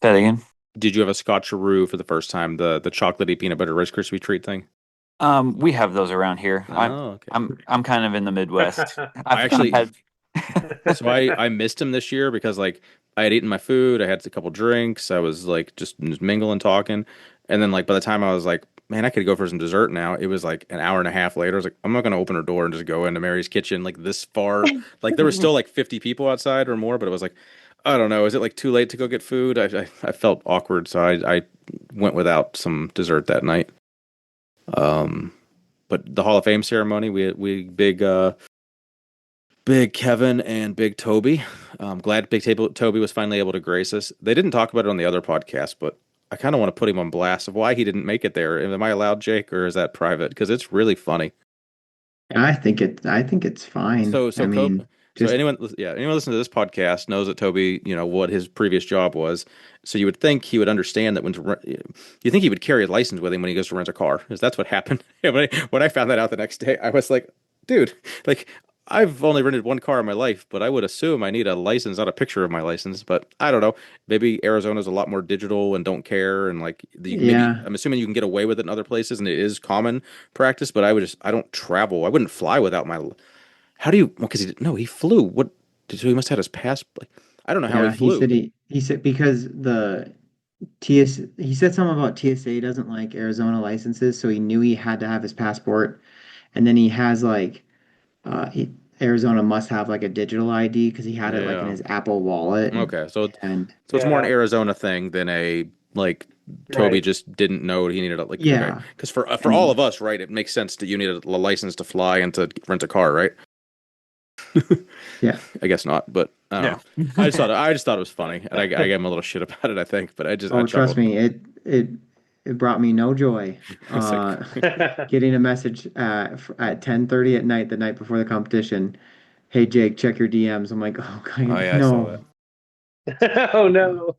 Say that again. Did you have a Scotcheroo for the first time? The chocolatey peanut butter Rice Krispie treat thing? We have those around here. Oh, okay. I'm kind of in the Midwest. I actually had so I missed him this year because like I had eaten my food, I had a couple drinks, I was like just mingling, talking, and then like by the time I was like, man, I could go for some dessert now. It was like an hour and a half later. I was like, I'm not gonna open her door and just go into Mary's kitchen like this far. Like there was still like 50 people outside or more, but it was like, I don't know. Is it like too late to go get food? I felt awkward, so I went without some dessert that night. But the Hall of Fame ceremony, we Big Kevin and Big Toby. I'm glad Toby was finally able to grace us. They didn't talk about it on the other podcast, but I kind of want to put him on blast of why he didn't make it there. Am I allowed, Jake, or is that private? Because it's really funny. I think it's fine. So I mean, just anyone listening to this podcast knows that Toby, what his previous job was. So you would think he would understand that you think he would carry a license with him when he goes to rent a car. Because that's what happened. When I found that out the next day, I was like, dude, like I've only rented one car in my life, but I would assume I need a license, not a picture of my license. But I don't know. Maybe Arizona's a lot more digital and don't care, and like maybe yeah. I'm assuming you can get away with it in other places, and it is common practice. But I don't travel. I wouldn't fly without my. How do you? Well, because he flew. What? So he must have his passport. I don't know how Yeah, he flew. he said because the he said something about TSA doesn't like Arizona licenses, so he knew he had to have his passport. And then he has like Arizona must have like a digital ID because he had it like in Yeah. his Apple Wallet. Okay, so And it's more an Yeah. Arizona thing than a like Toby Right. just didn't know he needed okay, Yeah. because for all of us, right, it makes sense that you need a license to fly and to rent a car, right? Yeah. I guess not, but I don't know. I just thought it was funny, and I gave him a little shit about it, I think, but I Oh, trust chuckled. me, it brought me no joy. It's like, Getting a message at 10:30 at night, the night before the competition. Hey Jake, check your DMs. I'm like, oh oh God, yeah, I saw no. that. Oh no.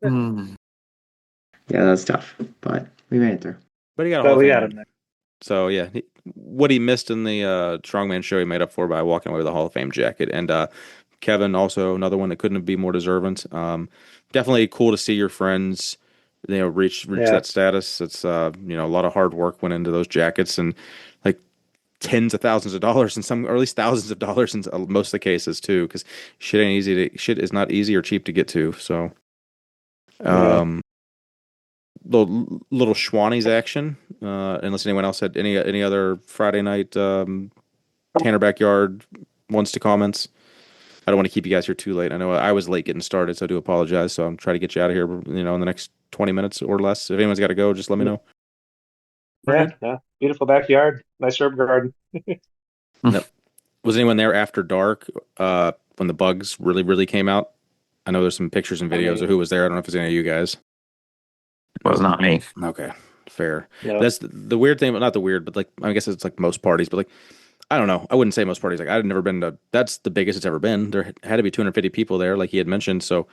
Yeah, that's tough, but we made it through. But he got a Hall But of we got Fame. him there. So yeah, what he missed in the strongman show, he made up for by walking away with a Hall of Fame jacket. And Kevin, also another one that couldn't be more deserving. Definitely cool to see your friends, reach Yeah. that status. It's a lot of hard work went into those jackets, and like tens of thousands of dollars in some, or at least thousands of dollars in most of the cases too, because shit is not easy or cheap to get to. So, Yeah. little Schwannies action. Unless anyone else had any other Friday night Tanner Backyard wants to comments. I don't want to keep you guys here too late. I know I was late getting started, so I do apologize. So I'm trying to get you out of here, in the next 20 minutes or less. If anyone's got to go, just let me know. Yeah. Beautiful backyard. Nice herb garden. No. Was anyone there after dark when the bugs really, really came out? I know there's some pictures and videos of who was there. I don't know if it's any of you guys. Was not me. Okay, fair. No. That's the weird thing, but not the weird, but like I guess it's like most parties, but like I don't know. I wouldn't say most parties. Like I'd never been to. That's the biggest it's ever been. There had to be 250 people there, like he had mentioned. So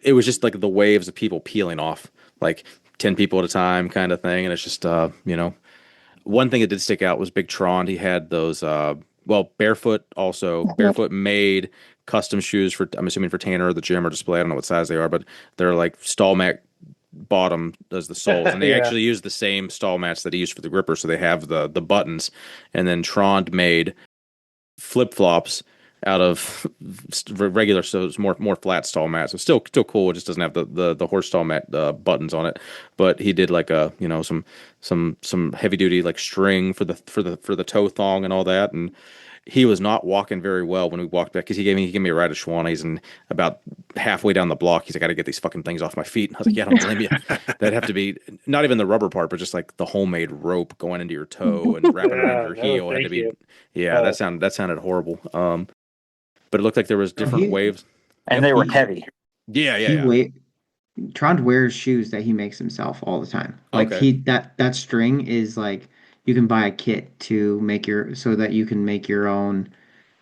it was just like the waves of people peeling off, like 10 people at a time, kind of thing. And it's just one thing that did stick out was Big Tron. He had those barefoot also barefoot made custom shoes for, I'm assuming, for Tanner or the gym or display. I don't know what size they are, but they're like stall mat bottom as the soles, and they Yeah. actually use the same stall mats that he used for the gripper, so they have the buttons. And then Tron made flip flops out of regular, so it's more flat stall mat. So still cool. It just doesn't have the horse stall mat buttons on it. But he did like a some heavy duty like string for the toe thong and all that. And he was not walking very well when we walked back, because he gave me a ride to Schwannies, and about halfway down the block, he's like, "I got to get these fucking things off my feet." And I was like, "Yeah, I don't blame you." That'd have to be not even the rubber part, but just like the homemade rope going into your toe and wrapping around your heel. Had to Thank be, you. yeah, that sounded horrible. But it looked like there was different waves. And they were heavy. Yeah. Trond wears shoes that he makes himself all the time. Like Okay. that string is like you can buy a kit to make so that you can make your own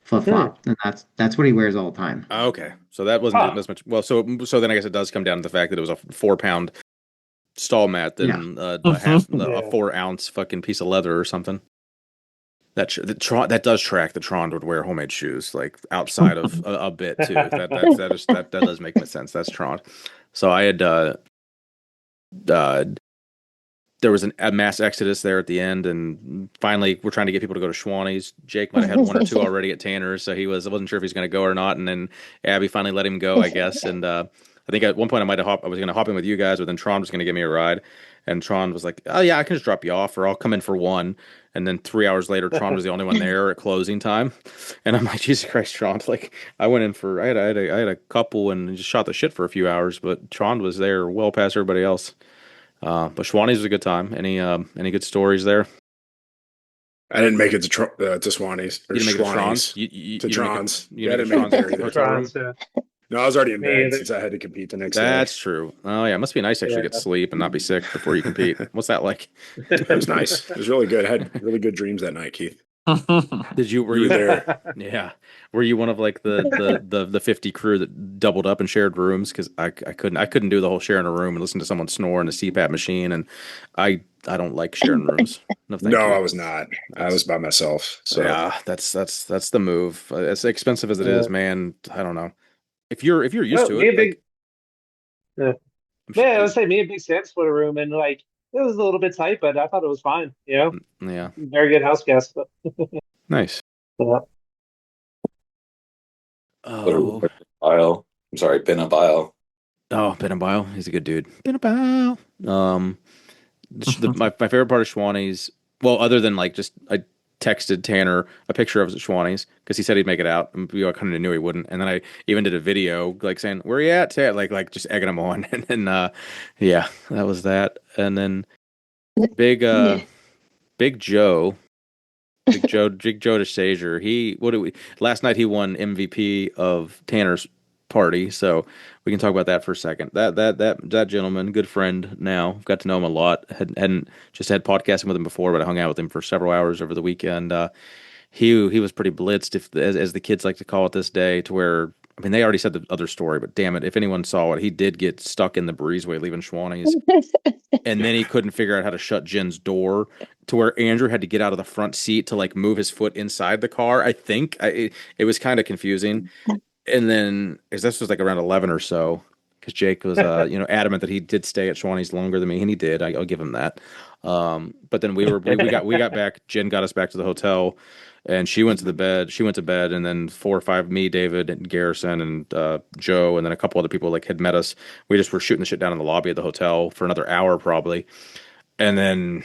flip flop, and that's what he wears all the time. Okay, so that wasn't as much. Well, so then I guess it does come down to the fact that it was a 4 pound stall mat than a 4 ounce fucking piece of leather or something. That does track that Tron would wear homemade shoes like outside of a bit too. That does make sense. That's Tron. So I had there was a mass exodus there at the end, and finally we're trying to get people to go to Schwannies. Jake might have had one or two already at Tanner's, so wasn't sure if he's going to go or not. And then Abby finally let him go, I guess. And I think at one point I was going to hop in with you guys, but then Tron was going to give me a ride. And Tron was like, "Oh yeah, I can just drop you off, or I'll come in for one." And then 3 hours later, Tron was the only one there at closing time. And I'm like, Jesus Christ, Tron! Like, I went in for I had a couple and just shot the shit for a few hours, but Tron was there well past everybody else. But Schwannies was a good time. Any good stories there? I didn't make it to Schwannies or You didn't make it to Tron's? To Tron's. You I didn't didn't make make it it to there Tron's either. hotel room? No, I was already in Me bed either. since I had to compete the next day. That's true. Oh yeah, it must be nice to actually get sleep and not be sick before you compete. What's that like? It was nice. It was really good. I had really good dreams that night, Keith. Were you there? Yeah. Were you one of like the 50 crew that doubled up and shared rooms? Because I couldn't do the whole sharing a room and listen to someone snore in a CPAP machine, and I don't like sharing rooms. No, thank you. I was not. I was by myself. So yeah, that's the move. As expensive as it is, man. I don't know. If you're used to it, I would say me and Big Sam split a room, and like it was a little bit tight, but I thought it was fine. Yeah. Very good house guest. But Nice. Yeah. Oh, Bile. I'm sorry, Benabile. Oh, Benabile. He's a good dude. Benabile. My favorite part of Schwannies, well, other than like just texted Tanner a picture of Schwannies because he said he'd make it out, and we all kind of knew he wouldn't. And then I even did a video like saying, "Where you at, Ted?" Like just egging him on. And then yeah, that was that. And then big Big Joe. Big Joe DeSager. Last night he won MVP of Tanner's party, so we can talk about that for a second. That gentleman, good friend now. Got to know him a lot. Hadn't just had podcasting with him before, but I hung out with him for several hours over the weekend. He was pretty blitzed, as the kids like to call it this day, to where I mean they already said the other story, but damn it, if anyone saw it, he did get stuck in the breezeway leaving Schwannies, and then he couldn't figure out how to shut Jen's door, to where Andrew had to get out of the front seat to like move his foot inside the car. I think it was kind of confusing. And then, because this was like around 11 or so, because Jake was, adamant that he did stay at Schwannies longer than me, and he did. I'll give him that. But then we got back. Jen got us back to the hotel, and she went to the bed. She went to bed, and then 4 or 5, me, David, and Garrison, and Joe, and then a couple other people like had met us. We just were shooting the shit down in the lobby of the hotel for another hour probably, and then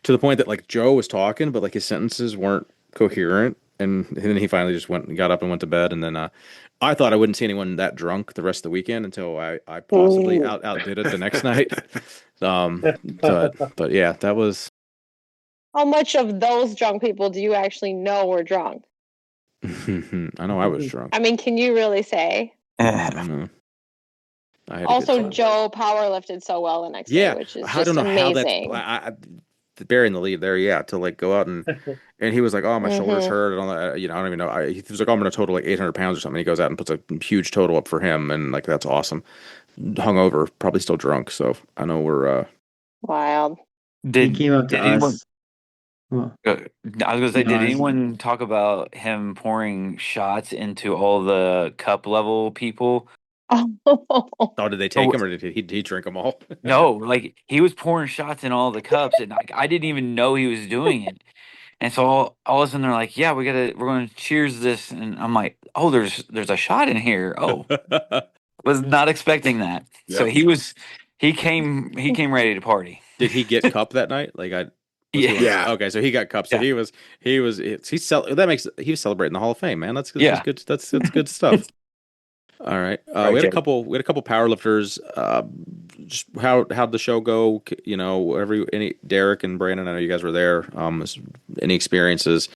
to the point that like Joe was talking, but like his sentences weren't coherent. And then he finally just got up and went to bed. And then I thought I wouldn't see anyone that drunk the rest of the weekend until I possibly outdid it the next night. But yeah, that was. How much of those drunk people do you actually know were drunk? I know I was drunk. I mean, can you really say? I don't know. Also, Joe power lifted so well the next day, which is just amazing. Burying the lead there, to like go out and he was like, "Oh, my shoulders hurt," and all that. I don't even know. He was like, "Oh, I'm going to total like 800 pounds or something." He goes out and puts a huge total up for him, and like that's awesome. Hungover, probably still drunk. So I know we're wild. He came up to us. I was gonna say, did anyone talk about him pouring shots into all the cup level people? Oh, did they take him, or did he drink them all? No, like he was pouring shots in all the cups, and like I didn't even know he was doing it. And so all of a sudden they're like, "Yeah, we're going to cheers this," and I'm like, "Oh, there's a shot in here." Oh, was not expecting that. Yep. So he came ready to party. Did he get cup that night? Yeah. Okay, so he got cup. So he was celebrating the Hall of Fame, man. That's good. That's good stuff. All right. We had a couple powerlifters. Just how'd the show go? Any Derek and Brandon, I know you guys were there. Any experiences?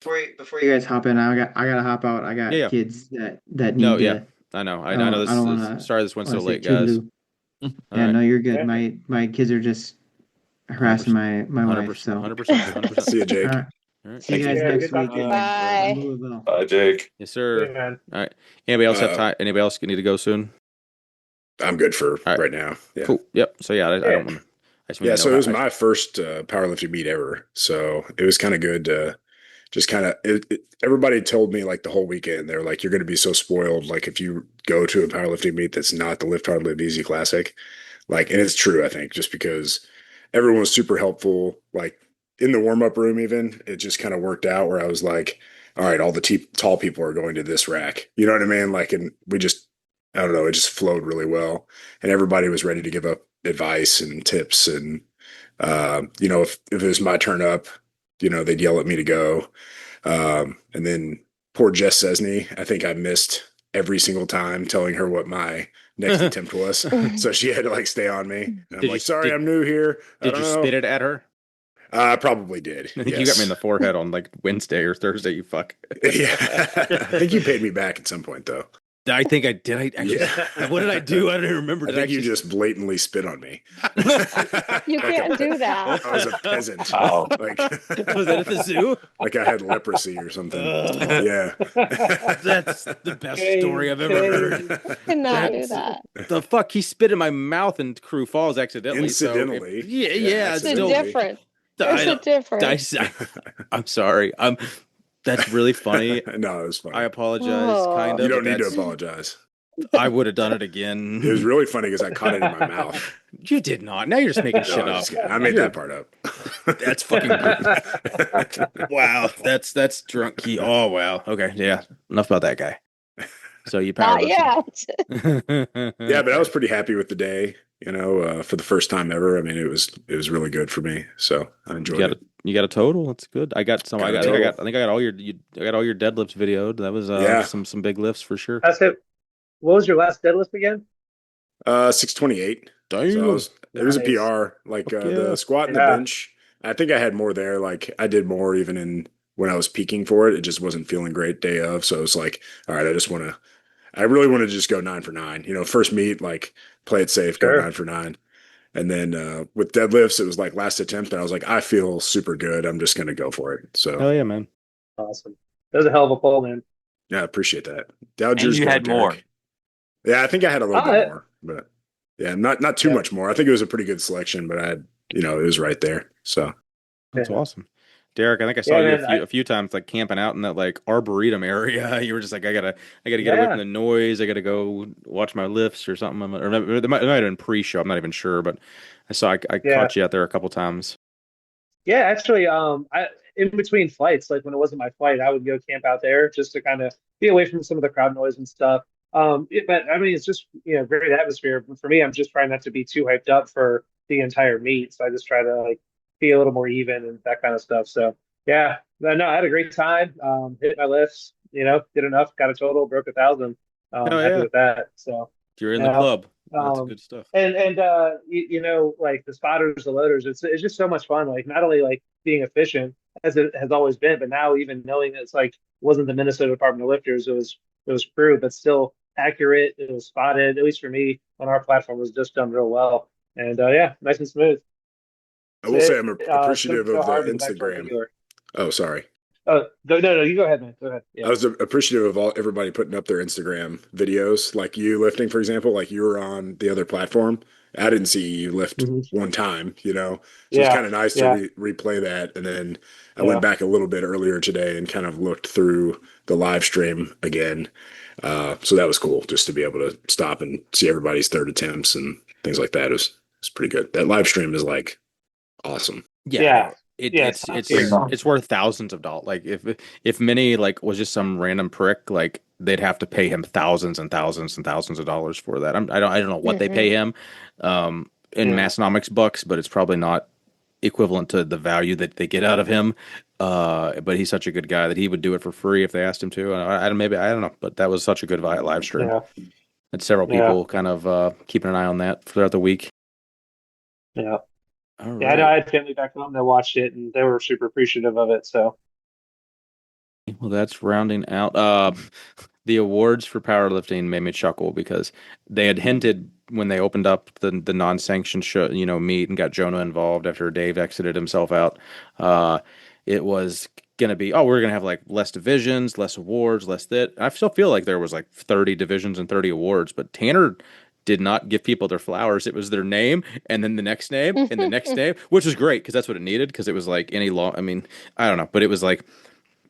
Before you guys hop in, I gotta hop out. I got kids that need to. I know. I know sorry this went so late, guys. No, you're good. My kids are just harassing my wife. So 100%. See you, Jake. All right. See you guys next week. Bye. Bye, Jake. Yes, sir. All right. Anybody else have time? Anybody else need to go soon? I'm good for right now. Yeah. Cool. Yep. So I don't want to. So it was my first powerlifting meet ever. So it was kind of good to just kind of. Everybody told me like the whole weekend they're like, "You're going to be so spoiled. Like if you go to a powerlifting meet that's not the Lift Hard Live Easy Classic, like, and it's true. I think just because everyone was super helpful, like. In the warm-up room even, it just kind of worked out where I was like, all right, all the tall people are going to this rack. You know what I mean? Like, and we just, I don't know, it just flowed really well. And everybody was ready to give up advice and tips. And, if it was my turn up, they'd yell at me to go. And then poor Jess Cesney, I think I missed every single time telling her what my next attempt was. So she had to like stay on me. And I'm sorry, I'm new here. Did you spit it at her? I probably did. I think you got me in the forehead on like Wednesday or Thursday, you fuck. Yeah. I think you paid me back at some point, though. I think I did. What did I do? I don't even remember. I think you just blatantly spit on me. You can't do that. I was a peasant. Oh. Was it at the zoo? Like I had leprosy or something. Yeah. That's the best story I've ever heard. Cannot do that. The fuck? He spit in my mouth in Crew Falls accidentally. Incidentally. It's different. There's a difference. I'm sorry. That's really funny. No, it was funny. I apologize. Kind of. You don't need to apologize. I would have done it again. It was really funny because I caught it in my mouth. You did not. Now you're just making shit up. I made that part up. That's fucking great. Wow. That's drunk. Oh, wow. Okay. Yeah. Enough about that guy. So you power. Not yet. Yeah, but I was pretty happy with the day. For the first time ever. I mean, it was really good for me. So I enjoyed it. you got a total. That's good. I got some. Got a I think total. I got all your I got all your deadlifts videoed. That was Yeah. some big lifts for sure. That's it. What was your last deadlift again? 628. So Damn. it was a Nice. PR. Like Fuck yeah. the squat and the Yeah, bench. I think I had more there. Like I did more even in when I was peaking for it. It just wasn't feeling great day of. So it was like, all right, I really want to just go 9 for 9. First meet, like play it safe, go sure. 9 for 9. And then with deadlifts, it was like last attempt, and I was like, I feel super good. I'm just gonna go for it. So Hell yeah, man. Awesome. That was a hell of a pull, man. yeah, I appreciate that. How'd And yours you go, had more. Derek? Yeah, I think I had a little bit Uh, more, but yeah, not too yeah, much more. I think it was a pretty good selection, but I had, it was right there. So That's yeah, awesome. Derek, I think I saw yeah, you man. a few times like camping out in that like arboretum area. You were just like, I gotta get away from Yeah, the noise. I gotta go watch my lifts or something. Or it might have been pre-show. I'm not even sure, but I yeah. caught you out there a couple times. Yeah, actually, I in between flights, like when it wasn't my flight, I would go camp out there just to kind of be away from some of the crowd noise and stuff. But I mean, it's just great atmosphere. But for me, I'm just trying not to be too hyped up for the entire meet, so I just try to like be a little more even and that kind of stuff. So yeah, but no, I had a great time. Hit my lifts, did enough, got a total, broke 1,000. Hell Happy yeah, with that. So you're in the yeah. club. That's Um, good stuff. and like the spotters, the loaders, it's just so much fun. Like not only like being efficient as it has always been, but now even knowing it's like it wasn't the Minnesota Department of Lifters, it was crew, but still accurate. It was spotted, at least for me, on our platform was just done real well. And yeah, nice and smooth. I will say I'm So appreciative so of the hard to go back to like Instagram. regular. Oh, sorry. Oh no, you go ahead, man. Go ahead. I Yeah. was appreciative of everybody putting up their Instagram videos, like you lifting, for example, like you were on the other platform. I didn't see you lift Hmm. one time, so it's Yeah. kind of nice to Yeah. replay that. And then I went Yeah. back a little bit earlier today and kind of looked through the live stream again. So that was cool just to be able to stop and see everybody's third attempts and things like that. It's pretty good. That live stream is like awesome. Yeah, Yeah. no, Yeah. It's top tier. it's worth thousands of dollars. Like if Minnie like was just some random prick, like they'd have to pay him thousands and thousands and thousands of dollars for that. I don't know what they pay Hmm. him, in Yeah. Massonomics bucks, but it's probably not equivalent to the value that they get out of him. But he's such a good guy that he would do it for free if they asked him to. Maybe I don't know, but that was such a good live stream. Yeah. And several Yeah. people kind of keeping an eye on that throughout the week. Yeah. All Yeah, I know right. I had family back home that watched it and they were super appreciative of it. So Well, that's rounding out. The awards for powerlifting made me chuckle because they had hinted when they opened up the non-sanctioned show, meet and got Jonah involved after Dave exited himself out. Uh, it was gonna be, we're gonna have like less divisions, less awards, less that. I still feel like there was like 30 divisions and 30 awards, but Tanner did not give people their flowers. It was their name and then the next name and the next name, which was great because that's what it needed because it was like any long. I mean, I don't know, but it was like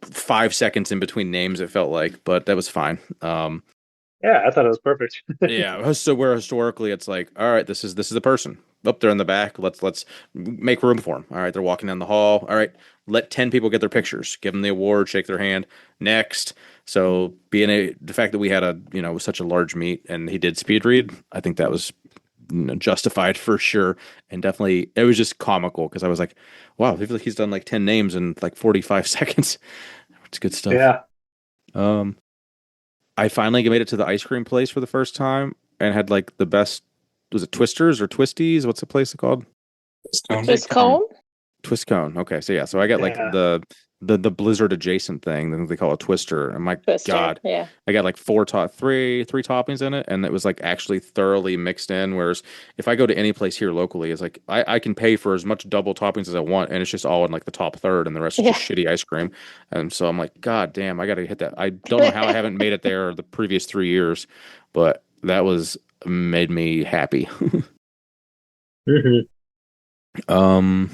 5 seconds in between names. It felt like, but that was fine. yeah, I thought it was perfect. Yeah. So where historically it's like, all right, this is the person. Up there in the back. Let's make room for them. All right, they're walking down the hall. All right, let 10 people get their pictures. Give them the award. Shake their hand. Next. So the fact that we had such a large meet and he did speed read, I think that was justified for sure, and definitely it was just comical because I was like, wow, I feel like he's done like 10 names in like 45 seconds. It's good stuff. Yeah. Um, I finally made it to the ice cream place for the first time and had like the best. Was it Twisters or Twisties? What's the place called? Just cone? Twist cone. Okay, so yeah, so I got like Yeah. the Blizzard adjacent thing. Then they call it Twister. And my Twister. God, Yeah. I got like three toppings in it, and it was like actually thoroughly mixed in. Whereas if I go to any place here locally, it's like I can pay for as much double toppings as I want, and it's just all in like the top third, and the rest is just shitty ice cream. And so I'm like, God damn, I got to hit that. I don't know how I haven't made it there the previous 3 years, but that was made me happy. Mhm. Um.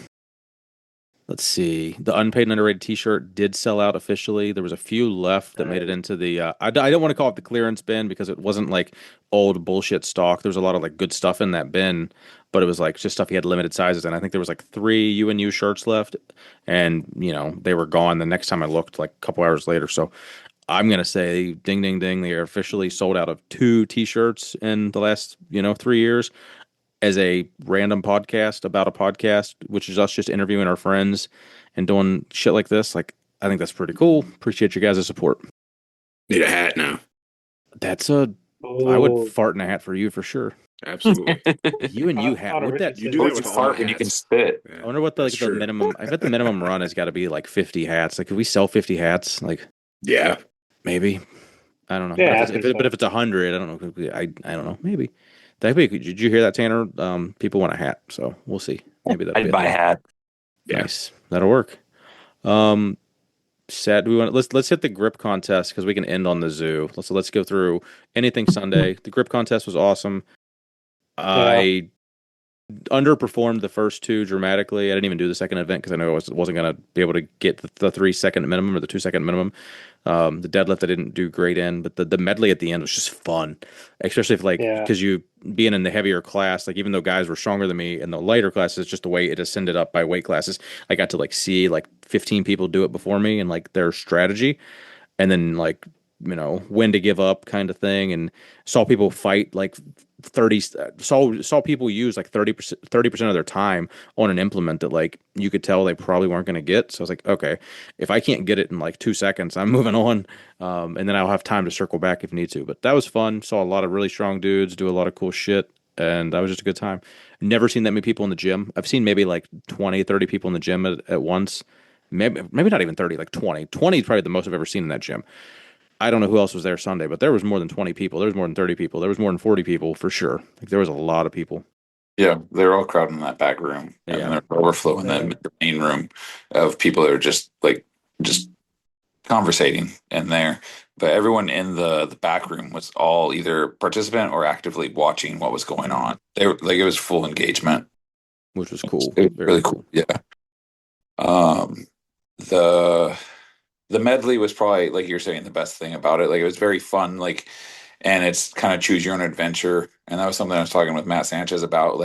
Let's see. The unpaid and underrated T-shirt did sell out officially. There was a few left that made it into the. I don't want to call it the clearance bin because it wasn't like old bullshit stock. There was a lot of like good stuff in that bin, but it was like just stuff he had limited sizes. And I think there was like 3 UNU shirts left, and they were gone the next time I looked, like a couple hours later. So I'm gonna say, ding, ding, ding, they are officially sold out of 2 T-shirts in the last 3 years. as a random podcast about a podcast, which is us just interviewing our friends and doing shit like this. Like, I think that's pretty cool. Appreciate you guys' support. Need a hat now. That's a. I would fart in a hat for you for sure. Absolutely. You and you hat. Would that You do that with all fart my when you can hats. spit? Yeah, I wonder what the, that's like, the true. minimum. I bet the minimum run has got to be like 50 hats. Like, could we sell 50 hats? Like, Yeah. maybe. I don't know. Yeah, But if it's 100, I don't know. I don't know. Maybe. Did you hear that, Tanner? People want a hat, so we'll see. Maybe that'll be I'd buy a hat. Yeah. Nice. That'll work. Sad. Do we want let's hit the grip contest because we can end on the zoo. Let's go through anything Sunday. The grip contest was awesome. I underperformed the first two dramatically. I didn't even do the second event because I know I wasn't going to be able to get the 3 second minimum or the 2 second minimum. The deadlift I didn't do great in, but the medley at the end was just fun, especially if because you being in the heavier class, like even though guys were stronger than me in the lighter classes, just the way it ascended up by weight classes, I got to see 15 people do it before me and their strategy, and then when to give up kind of thing, and saw people fight 30 saw people use 30% of their time on an implement that you could tell they probably weren't going to get. So I was like, okay, if I can't get it in 2 seconds, I'm moving on, and then I'll have time to circle back if need to. But that was fun. Saw a lot of really strong dudes do a lot of cool shit, and that was just a good time. Never seen that many people in the gym. I've seen maybe 20 30 people in the gym at once. Maybe not even 30, 20 is probably the most I've ever seen in that gym. I don't know who else was there Sunday, but there was more than 20 people. There was more than 30 people. There was more than 40 people for sure. There was a lot of people. Yeah, they're all crowded in that back room, and Yeah. they're overflowing the main room of people that are just conversating in there. But everyone in the back room was all either participant or actively watching what was going on. They were it was full engagement, which was cool. It was really cool. Yeah. The medley was probably, like you're saying, the best thing about it. It was very fun, and it's kind of choose your own adventure. And that was something I was talking with Matt Sanchez about,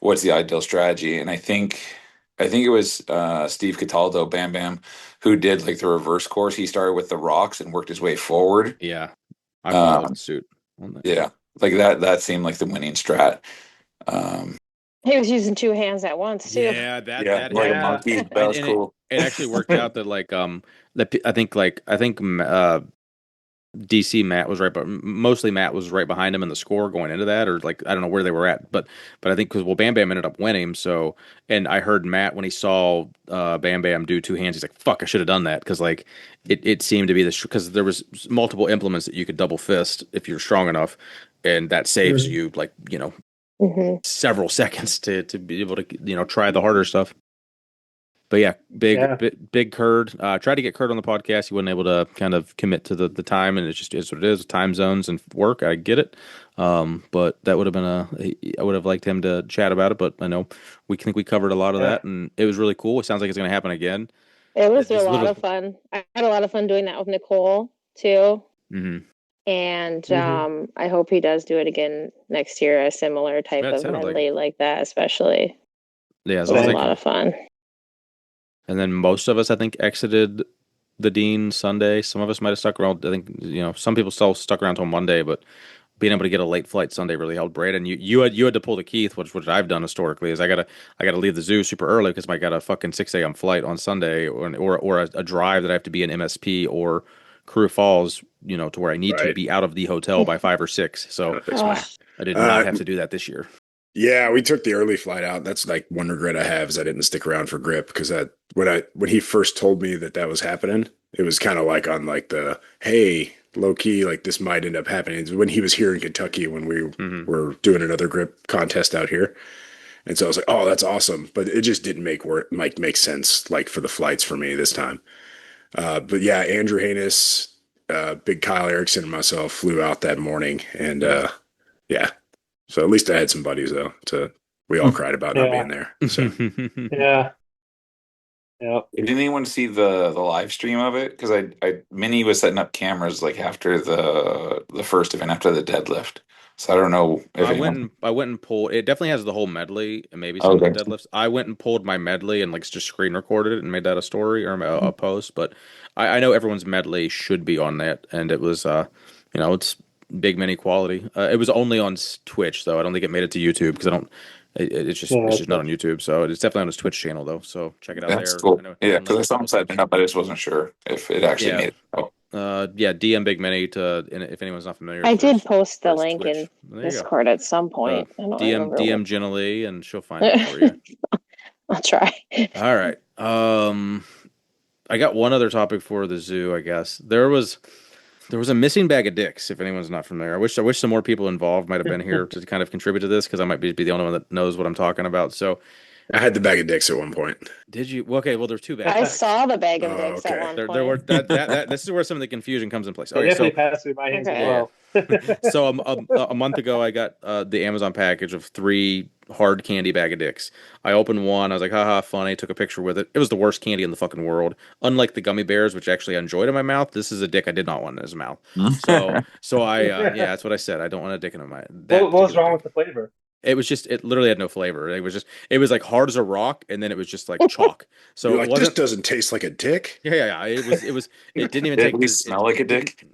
what's the ideal strategy. And I think it was Steve Cataldo, Bam Bam, who did the reverse course. He started with the rocks and worked his way forward. Yeah, I followed suit on that. Yeah, that seemed like the winning strat. He was using two hands at once too. Yeah, that like a monkey. That was cool. It actually worked out that I think DC Matt was right, but mostly Matt was right behind him in the score going into that, or I don't know where they were at, but I think because Bam Bam ended up winning. So, and I heard Matt when he saw Bam Bam do two hands, he's like, "Fuck, I should have done that," because it seemed to be this because there was multiple implements that you could double fist if you're strong enough, and that saves you several seconds to be able to try the harder stuff. But yeah, big Kurd. Tried to get Kurd on the podcast. He wasn't able to kind of commit to the time, and it just is what it is. Time zones and work. I get it. But that would have been I would have liked him to chat about it. But I know we covered a lot of that, and it was really cool. It sounds like it's going to happen again. It was a lot of fun. I had a lot of fun doing that with Nicole too. Mm-hmm. And I hope he does do it again next year. A similar type of medley like that, especially. Yeah, it was a lot of fun. And then most of us, I think, exited the Dean Sunday. Some of us might have stuck around. I think some people still stuck around till Monday, but being able to get a late flight Sunday really helped. Brandon, you had to pull the Keith, which I've done historically. Is I gotta leave the zoo super early because I got a fucking 6 a.m. flight on Sunday, or a drive that I have to be in MSP or Carew Falls, to where I need to be out of the hotel by 5 or 6. So I did not have to do that this year. Yeah, we took the early flight out. That's one regret I have is I didn't stick around for grip because when he first told me that was happening, it was kind of on the hey, low key, this might end up happening. When he was here in Kentucky when we were doing another grip contest out here. And so I was like, oh, that's awesome. But it just didn't make sense for the flights for me this time. But yeah, Andrew Haynes, Big Kyle Erickson and myself flew out that morning and yeah. So at least I had some buddies though. We all cried about not being there. So yeah. Did anyone see the live stream of it? Because Minnie was setting up cameras after the first event, after the deadlift. So I don't know if I went and pulled. It definitely has the whole medley and maybe some of the deadlifts. I went and pulled my medley and just screen recorded it and made that a story or a post. But I know everyone's medley should be on that, and it was it's big mini quality. It was only on Twitch though. I don't think it made it to YouTube because I don't. It's just not on YouTube. So it's definitely on his Twitch channel though. So check it out That's there. cool. I know Yeah, I'll because link I a saw couple him setting stuff. it up. I just wasn't sure if it actually Yeah. made it out. Yeah, DM Big Mini to and if anyone's not familiar I for did his, post for the his link Twitch. in There you go. Discord at some point. I don't remember. DM Jennilee and she'll find it for you. I'll try. All right. I got one other topic for the zoo, I guess. There was a missing bag of dicks, if anyone's not familiar. I wish some more people involved might have been here to kind of contribute to this because I might be the only one that knows what I'm talking about. So I had the bag of dicks at one point. did you? Well, okay, well there's two bags I of dicks. saw the bag of Oh, dicks at okay. one There point. were that this is where some of the confusion comes in place. They Okay, definitely so passed through my hands as Okay. well. so a month ago, I got the Amazon package of 3 hard candy bag of dicks. I opened one. I was like, haha, funny. Took a picture with it. It was the worst candy in the fucking world. Unlike the gummy bears, which actually I enjoyed in my mouth, this is a dick I did not want in his mouth. So I yeah, that's what I said. I don't want a dick in my What was particular wrong dick. with the flavor? It literally had no flavor. It was like hard as a rock, and then it was just like chalk. So You're it like, this wasn't. doesn't taste like a dick. Yeah. It didn't even Did take. at least smell like a dick?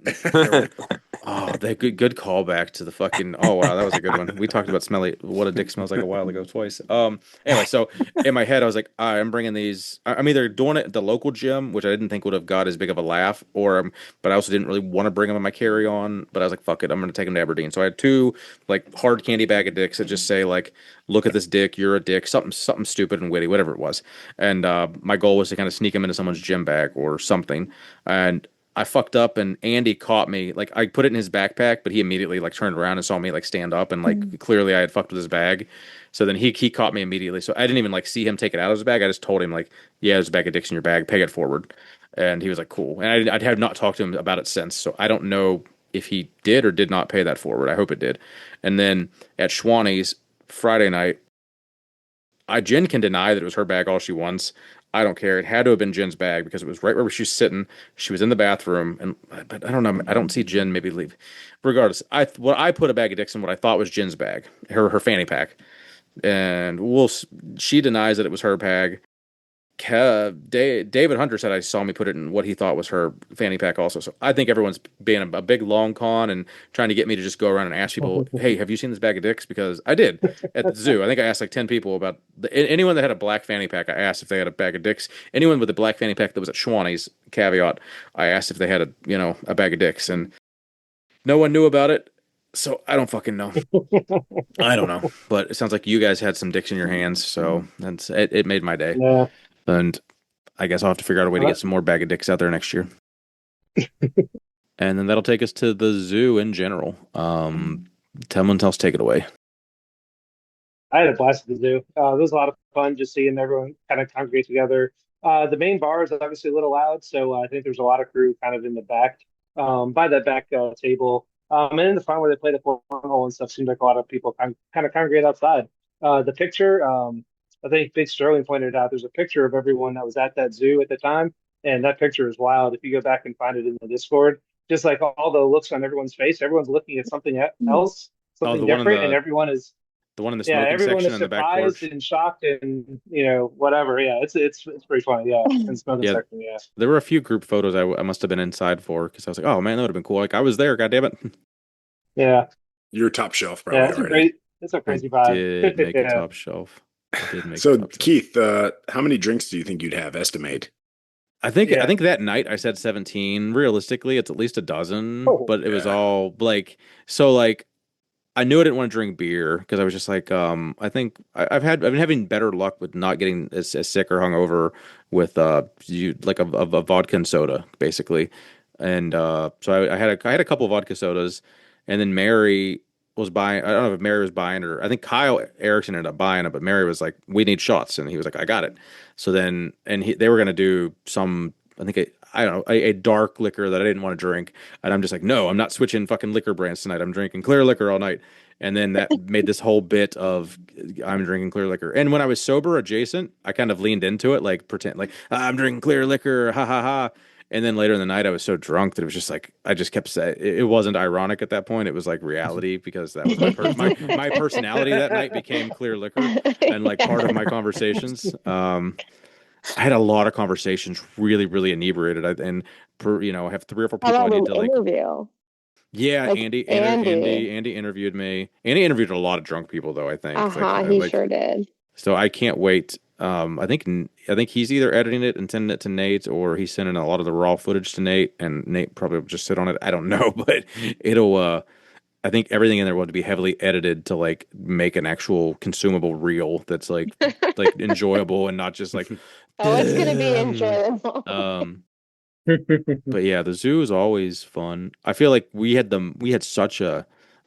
Oh, that good callback to the fucking. Oh wow, that was a good one. We talked about what a dick smells like a while ago twice. Anyway, so in my head I was like, I'm bringing these. I'm either doing it at the local gym, which I didn't think would have got as big of a laugh, but I also didn't really want to bring them in my carry on. But I was like, fuck it, I'm gonna take them to Aberdeen. So I had 2 like hard candy bag of dicks that just say like, look at this dick, you're a dick, something stupid and witty, whatever it was. And my goal was to kind of sneak them into someone's gym bag or something, and I fucked up and Andy caught me. Like I put it in his backpack, but he immediately like turned around and saw me like stand up and like clearly I had fucked with his bag. So then he caught me immediately. So I didn't even like see him take it out of his bag. I just told him like, yeah, there's a bag of dicks in your bag. Pay it forward. And he was like, cool. And I have not talked to him about it since. So I don't know if he did or did not pay that forward. I hope it did. And then at Schwanny's Friday night, Jen can deny that it was her bag all she wants. I don't care. It had to have been Jen's bag because it was right where she was sitting. She was in the bathroom, but I don't know. I don't see Jen maybe leave. Regardless, I put a bag of dicks in what I thought was Jen's bag, her fanny pack, and she denies that it was her bag. David Hunter said I saw me put it in what he thought was her fanny pack also. So I think everyone's being a big long con and trying to get me to just go around and ask people, hey, have you seen this bag of dicks? Because I did at the zoo. I think I asked like 10 people about anyone that had a black fanny pack. I asked if they had a bag of dicks. Anyone with a black fanny pack that was at Schwanny's, caveat, I asked if they had a bag of dicks, and no one knew about it. So I don't fucking know. I don't know, but it sounds like you guys had some dicks in your hands, so it made my day. Yeah. And I guess I'll have to figure out a way to get some more bag of dicks out there next year. And then that'll take us to the zoo in general. Someone else take it away. I had a blast at the zoo. It was a lot of fun just seeing everyone kind of congregate together. The main bar is obviously a little loud, so I think there's a lot of crew kind of in the back, by that back table. And in the front where they play the cornhole and stuff, seemed like a lot of people kind of congregate outside. The picture, I think Big Sterling pointed out, there's a picture of everyone that was at that zoo at the time, and that picture is wild. If you go back and find it in the Discord, just like all the looks on everyone's face, everyone's looking at something else, something different, and everyone is. The one in the smoking section in the back porch. Surprised and shocked and whatever. Yeah, it's pretty funny. Yeah, in the smoking section. Yeah, there were a few group photos I must have been inside for because I was like, oh man, that would have been cool. Like I was there. God damn it. Yeah, you're top shelf probably. Yeah, it's a crazy vibe. Did make a top shelf. So Keith, how many drinks do you think you'd have? Estimate. I think that night I said 17. Realistically, it's at least a dozen. But it was all like so like. I knew I didn't want to drink beer because I was just like, I think I've been having better luck with not getting as sick or hungover with like a vodka and soda basically, and so I had a couple of vodka sodas, and then Mary was buying. I don't know if Mary was buying or I think Kyle Erickson ended up buying it, but Mary was like, we need shots, and he was like, I got it. So then they were gonna do some. I think I don't know, a dark liquor that I didn't want to drink. And I'm just like, no, I'm not switching fucking liquor brands tonight. I'm drinking clear liquor all night. And then that made this whole bit of I'm drinking clear liquor. And when I was sober adjacent, I kind of leaned into it, like pretend like I'm drinking clear liquor, ha ha ha. And then later in the night, I was so drunk that it was just like I just kept saying it wasn't ironic at that point. It was like reality because that was my personality that night became clear liquor and like part of my conversations. I had a lot of conversations, really, really inebriated, and I have 3 or 4 people I need to like. Interview? Yeah, Like Andy. Andy interviewed me. Andy interviewed a lot of drunk people, though. I think He sure did. so. I can't wait. I think he's either editing it and sending it to Nate, or he's sending a lot of the raw footage to Nate, and Nate probably will just sit on it. I don't know, but it'll. I think everything in there will be heavily edited to like make an actual consumable reel that's like enjoyable and not just like. Oh, it's gonna be damn. enjoyable. But yeah, the zoo is always fun. I feel like we had the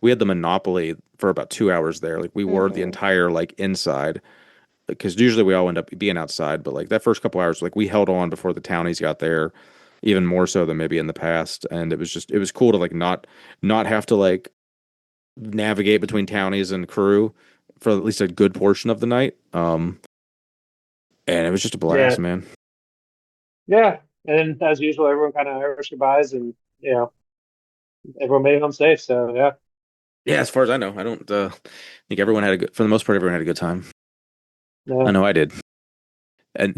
monopoly for about 2 hours there. Like we were the entire like inside because usually we all end up being outside. But like that first couple hours, like we held on before the townies got there, even more so than maybe in the past. And it was cool to like not have to like navigate between townies and crew for at least a good portion of the night. And it was just a blast, Yeah. man. Yeah. And as usual, everyone kind of Irish goodbyes and, everyone made it home safe. So, yeah. Yeah, as far as I know, I don't think everyone had for the most part, everyone had a good time. Yeah. I know I did. And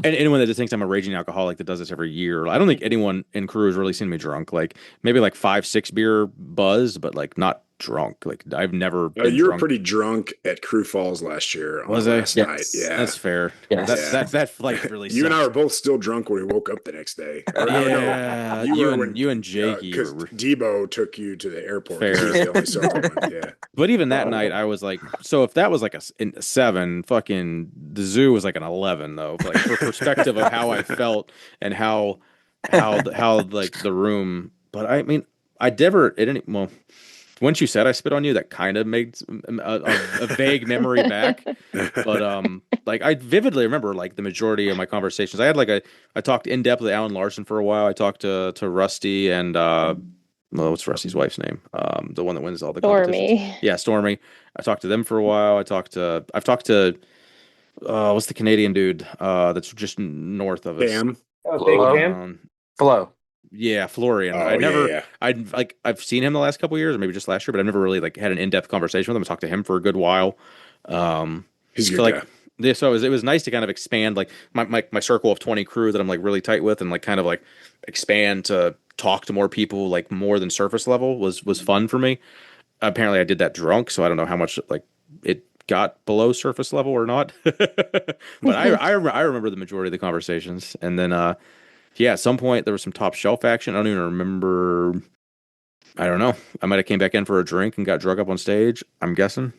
anyone that just thinks I'm a raging alcoholic that does this every year, I don't think anyone in crew has really seen me drunk. Like maybe like 5, 6 beer buzz, but like not drunk. Like I've never been You were drunk. pretty drunk at Crew Falls last year on Was the I? last Yes. night. Yeah. That's fair. Yes. That flight really You and I sucked. were both still drunk when we woke up the next day. Or, Yeah, you and Jakey because were Debo took you to the airport. Fair. He was the only sober one. Yeah. But even that night, I was like, so if that was like a 7, fucking the zoo was like an 11 though. Like for perspective of how I felt and how like the room. But I mean, well, once you said I spit on you, that kind of made a vague memory back. But like I vividly remember like the majority of my conversations. I talked in depth with Alan Larson for a while. I talked to Rusty and well, what's Rusty's wife's name? The one that wins all the competitions. Stormy. Yeah, Stormy. I talked to them for a while. I've talked to what's the Canadian dude that's just north of us? Damn. Oh, Hello? Big Jam. Flow. Yeah, Florian. Oh, yeah. I've seen him the last couple of years, or maybe just last year, but I've never really like had an in-depth conversation with him. I talked to him for a good while. He's a So good like guy. this, so it was nice to kind of expand like my circle of 20 crew that I'm like really tight with, and like kind of like expand to talk to more people like more than surface level was fun for me. Apparently, I did that drunk, so I don't know how much like it got below surface level or not. But I remember the majority of the conversations, and then yeah, at some point there was some top shelf action. I don't even remember. I don't know. I might have came back in for a drink and got drug up on stage. I'm guessing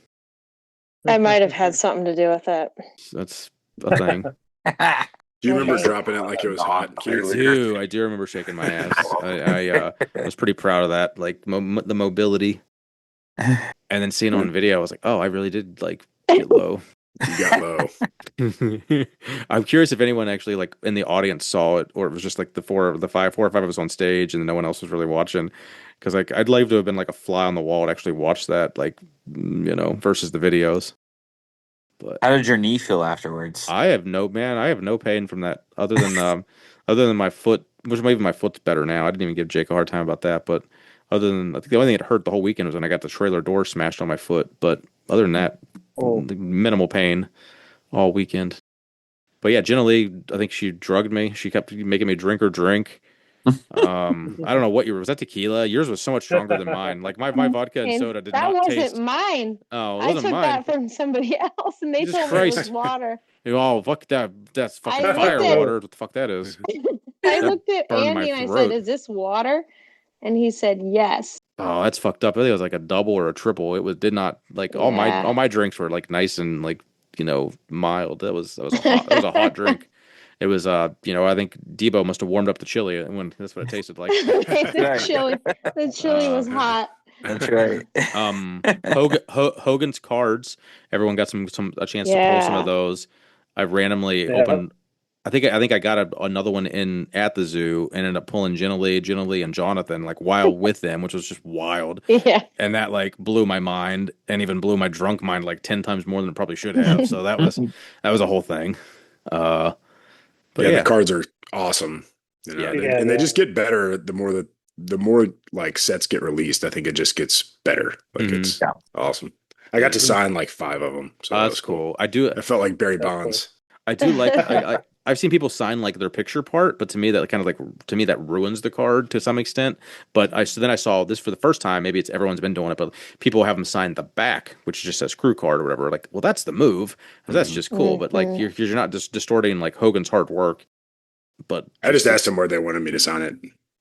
I might have had something to do with it. that's a thing. Do you remember dropping it like it was hot? I do remember shaking my ass. I was pretty proud of that, like the mobility, and then seeing it on video, I was like, oh, I really did like get low. You got low. I'm curious if anyone actually like in the audience saw it, or it was just like four or five of us on stage, and no one else was really watching. Because like I'd love to have been like a fly on the wall to actually watch that, like versus the videos. But How did your knee feel afterwards? I have no pain from that other than my foot, which maybe my foot's better now. I didn't even give Jake a hard time about that, but I think the only thing that hurt the whole weekend was when I got the trailer door smashed on my foot. But other than that, minimal pain all weekend. But yeah, Jennilee, I think she drugged me. She kept making me drink her drink. I don't know what was that tequila? Yours was so much stronger than mine. Like my vodka and soda did that not wasn't taste. mine. Oh, it I wasn't took mine. that from somebody else, and they Jesus told me it was Christ. water. Oh, fuck that! That's fucking I looked fire at- water. What the fuck that is? I looked at burned my Andy and I throat. said, "Is this water?" And he said, "Yes." Oh, that's fucked up. I think it was like a double or a triple. Did not like all my drinks were like nice and like mild. That was a hot drink. It was I think Debo must have warmed up the chili when that's what it tasted like. The chili was hot. That's right. Hogan's cards. Everyone got a chance to pull some of those. I randomly opened. I think I got another one in at the zoo and ended up pulling Jennilee, and Jonathan like while with them, which was just wild. Yeah. And that like blew my mind and even blew my drunk mind like 10 times more than it probably should have. So that was a whole thing. But yeah, the cards are awesome. And they just get better the more like sets get released. I think it just gets better. Like it's awesome. I got to sign like 5 of them, so that's cool. I felt like Barry Bonds. I do like I've seen people sign like their picture part, but to me that kind of like to me that ruins the card to some extent. But then I saw this for the first time. Maybe it's everyone's been doing it, but people have them sign the back, which just says crew card or whatever. Like, well, that's the move. That's just cool. But like Mhm. you're not just distorting like Hogan's hard work. But I just asked them where they wanted me to sign it.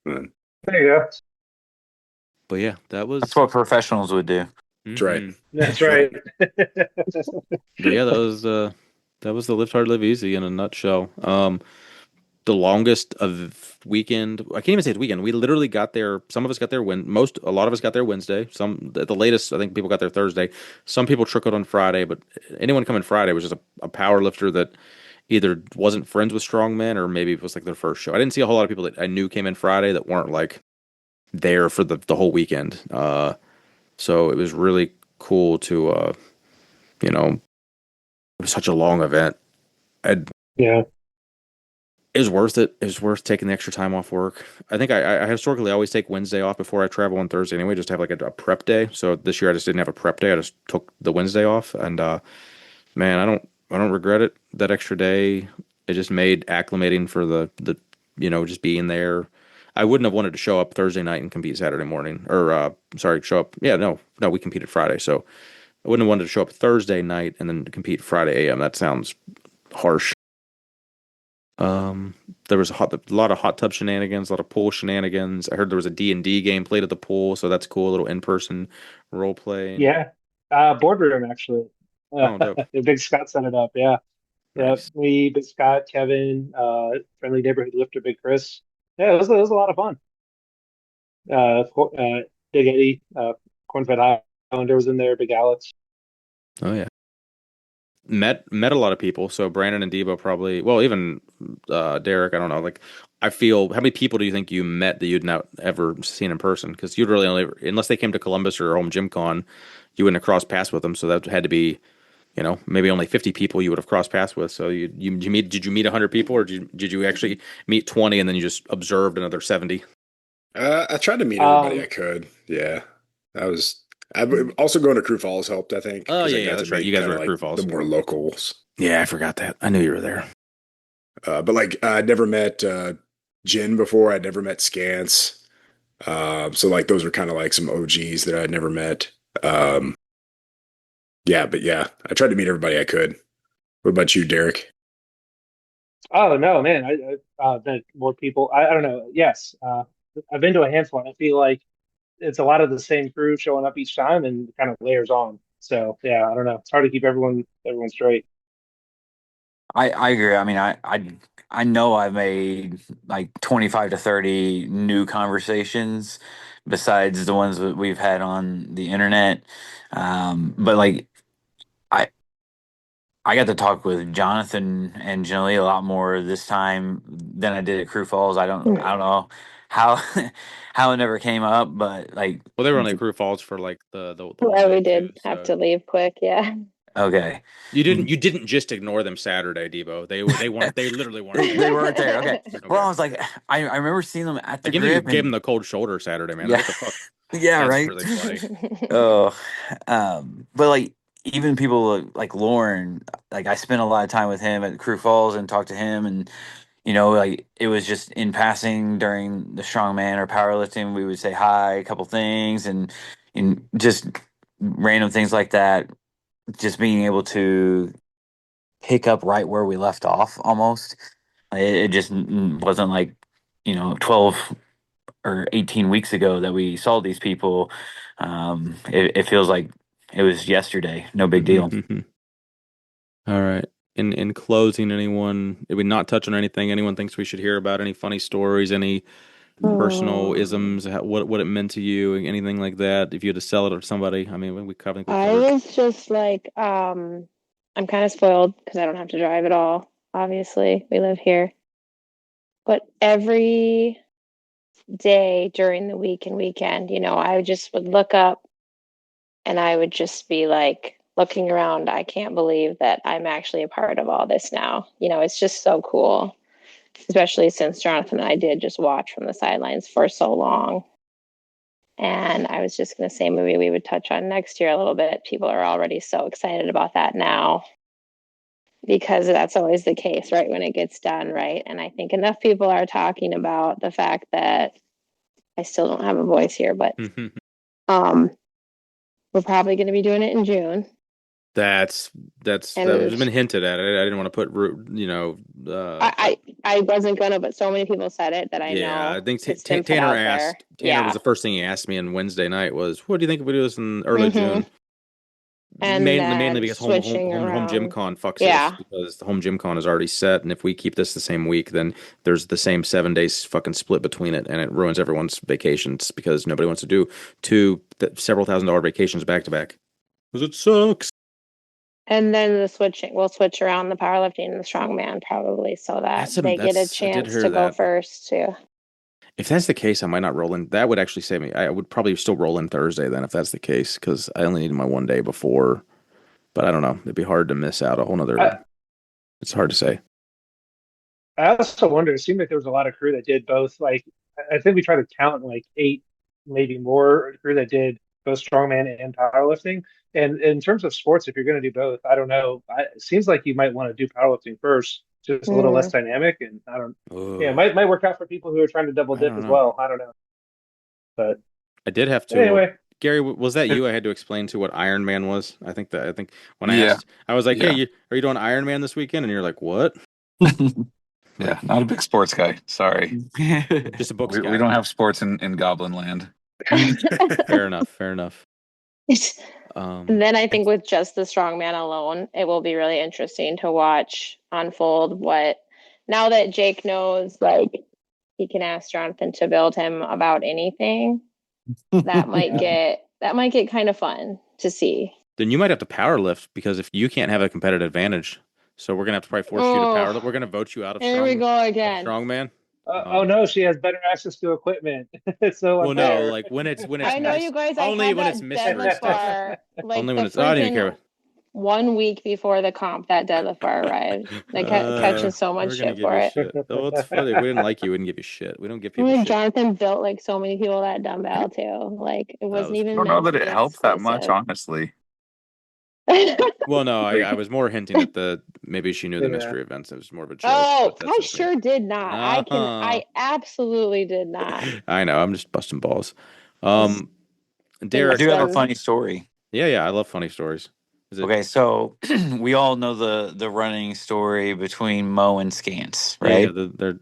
There you go. But yeah, that was. That's what professionals would do. That's right. That's right. But yeah, that was the Live Hard, Live Easy in a nutshell. The longest of weekend. I can't even say it's weekend. We literally got there. Some of us got there a lot of us got there Wednesday. Some at the latest, I think people got there Thursday. Some people trickled on Friday, but anyone coming Friday was just a power lifter that either wasn't friends with strongmen or maybe it was like their first show. I didn't see a whole lot of people that I knew came in Friday that weren't like there for the whole weekend. So it was really cool to you know, it was such a long event. Yeah. It was worth it. It was worth taking the extra time off work. I think I historically always take Wednesday off before I travel on Thursday anyway, just to have like a prep day. So this year I just didn't have a prep day. I just took the Wednesday off, and man, I don't regret it. That extra day, it just made acclimating for the just being there. I wouldn't have wanted to show up Thursday night and compete Saturday morning, or sorry, show up. Yeah, no, we competed Friday, so I wouldn't have wanted to show up Thursday night and then compete Friday a.m. That sounds harsh. There was a lot of hot tub shenanigans, a lot of pool shenanigans. I heard there was a D&D game played at the pool, so that's cool. A little in-person role playing. Yeah. Boardroom actually. Oh, dope. Big Scott set it up. Yeah. Yeah. Nice. Me, Big Scott, Kevin, friendly neighborhood lifter, Big Chris. Yeah, it was a lot of fun. Big Eddie, Cornfed Highlander was in there, Big Alex. Oh yeah. Met a lot of people. So Brandon and Debo probably, well, even Derek. I don't know. Like, I feel, how many people do you think you met that you'd not ever seen in person? Because you'd really only, unless they came to Columbus or home Gym Con, you wouldn't have crossed paths with them. So that had to be, maybe only 50 people you would have crossed paths with. So did you meet 100 people, or did you actually meet 20 and then you just observed another 70? I tried to meet everybody I could. Yeah, that was. Also going to Crew Falls helped, I think, Oh because I yeah, got that's to right. meet You guys kind were of at like Crew Falls. the more locals. Yeah, I forgot that. I knew you were there. But like I'd never met Jen before. I'd never met Scance. So like those were kind of like some OGs that I'd never met. Yeah, but yeah, I tried to meet everybody I could. What about you, Derek? Oh no, man! I've met more people. I don't know. Yes, I've been to a handful, and I feel like it's a lot of the same crew showing up each time, and kind of layers on. So yeah, I don't know. It's hard to keep everyone straight. I agree. I mean, I know I've made like 25 to 30 new conversations besides the ones that we've had on the internet. But like I I got to talk with Jonathan and Jennilee a lot more this time than I did at Crew Falls. I don't know how how it never came up, but like Well, they were only at Crew Falls for like the one Yeah, we day did too. have So to leave quick. Yeah. okay. you didn't just ignore them Saturday, Debo. They weren't. They literally weren't there. They weren't there. Okay. Well, I Okay. was like, I remember seeing them at the Like, you grip gave them and the cold shoulder Saturday, man. yeah, What the fuck? yeah, That's right. really funny. Oh, but like even people like Lauren, like I spent a lot of time with him at Crew Falls and talked to him, and like it was just in passing during the strongman or powerlifting, we would say hi, a couple things, and just random things like that. Just being able to pick up right where we left off, almost. It just wasn't like 12 or 18 weeks ago that we saw these people. It feels like it was yesterday. No big deal. All right. In closing, anyone, did we not touch on anything anyone thinks we should hear about? Any funny stories? Any personal isms? What it meant to you? Anything like that? If you had to sell it to somebody, I mean, we covered. I was just like, I'm kind of spoiled because I don't have to drive at all. Obviously, we live here. But every day during the week and weekend, I just would look up and I would just be like looking around. I can't believe that I'm actually a part of all this now. It's just so cool, especially since Jonathan and I did just watch from the sidelines for so long. And I was just going to say, maybe we would touch on next year a little bit. People are already so excited about that now. because that's always the case, right? When it gets done, right? And I think enough people are talking about the fact that I still don't have a voice here, but we're probably going to be doing it in June. That's And been hinted at. I didn't want to put I wasn't gonna, but so many people said it that I know. I think it's been put Tanner out asked. there. Tanner was the first thing he asked me on Wednesday night was, "What do you think if we do this in early June?" And mainly because home gym around. con fucks us because the home gym con is already set, and if we keep this the same week, then there's the same 7 days fucking split between it, and it ruins everyone's vacations because nobody wants to do several $1,000 vacations back to back because it sucks. And then we'll switch around the powerlifting and the strongman probably so that they get a chance to go first too. If that's the case, I might not roll in. That would actually save me. I would probably still roll in Thursday then if that's the case because I only need my 1 day before. But I don't know. It'd be hard to miss out a whole nother. It's hard to say. I also wonder. It seemed like there was a lot of crew that did both. Like I think we tried to count like 8, maybe more crew that did both strongman and powerlifting. And in terms of sports, if you're going to do both, I don't know. It seems like you might want to do powerlifting first, just a little less dynamic. And I don't. Yeah, it might work out for people who are trying to double dip as well. I don't know. But I did have to. Anyway. Gary, was that you? I had to explain to what Iron Man was. I think when I asked, I was like, "Hey, are you doing Iron Man this weekend?" And you're like, "What?" Yeah, not a big sports guy. Sorry, just a books guy. We don't have sports in Goblin Land. Fair enough. And then I think with just the strongman alone, it will be really interesting to watch unfold. Now that Jake knows, like he can ask Jonathan to build him about anything. That might get kind of fun to see. Then you might have to power lift because if you can't have a competitive advantage, so we're gonna have to probably force you to power lift. We're gonna vote you out of Here we go again. Strongman. Oh no, she has better access to equipment. So well, no, like when it's I know you guys. only when it's mystery stuff. Like only when it's. I don't even care. 1 week before the comp, that deadlift bar arrived. They kept catching so much shit for it. Oh, it's funny. We didn't like you. We didn't give you shit. We don't give people shit. Jonathan built like so many people that dumbbell too. Like it wasn't even. I don't know that it helps that much, honestly. Well, no, I was more hinting at maybe she knew the mystery events. It was more of a joke. Oh, I sure did not. I absolutely did not. I know. I'm just busting balls. Derek, I do have a funny story. Yeah, I love funny stories. Okay, so we all know the running story between Mo and Scance, right?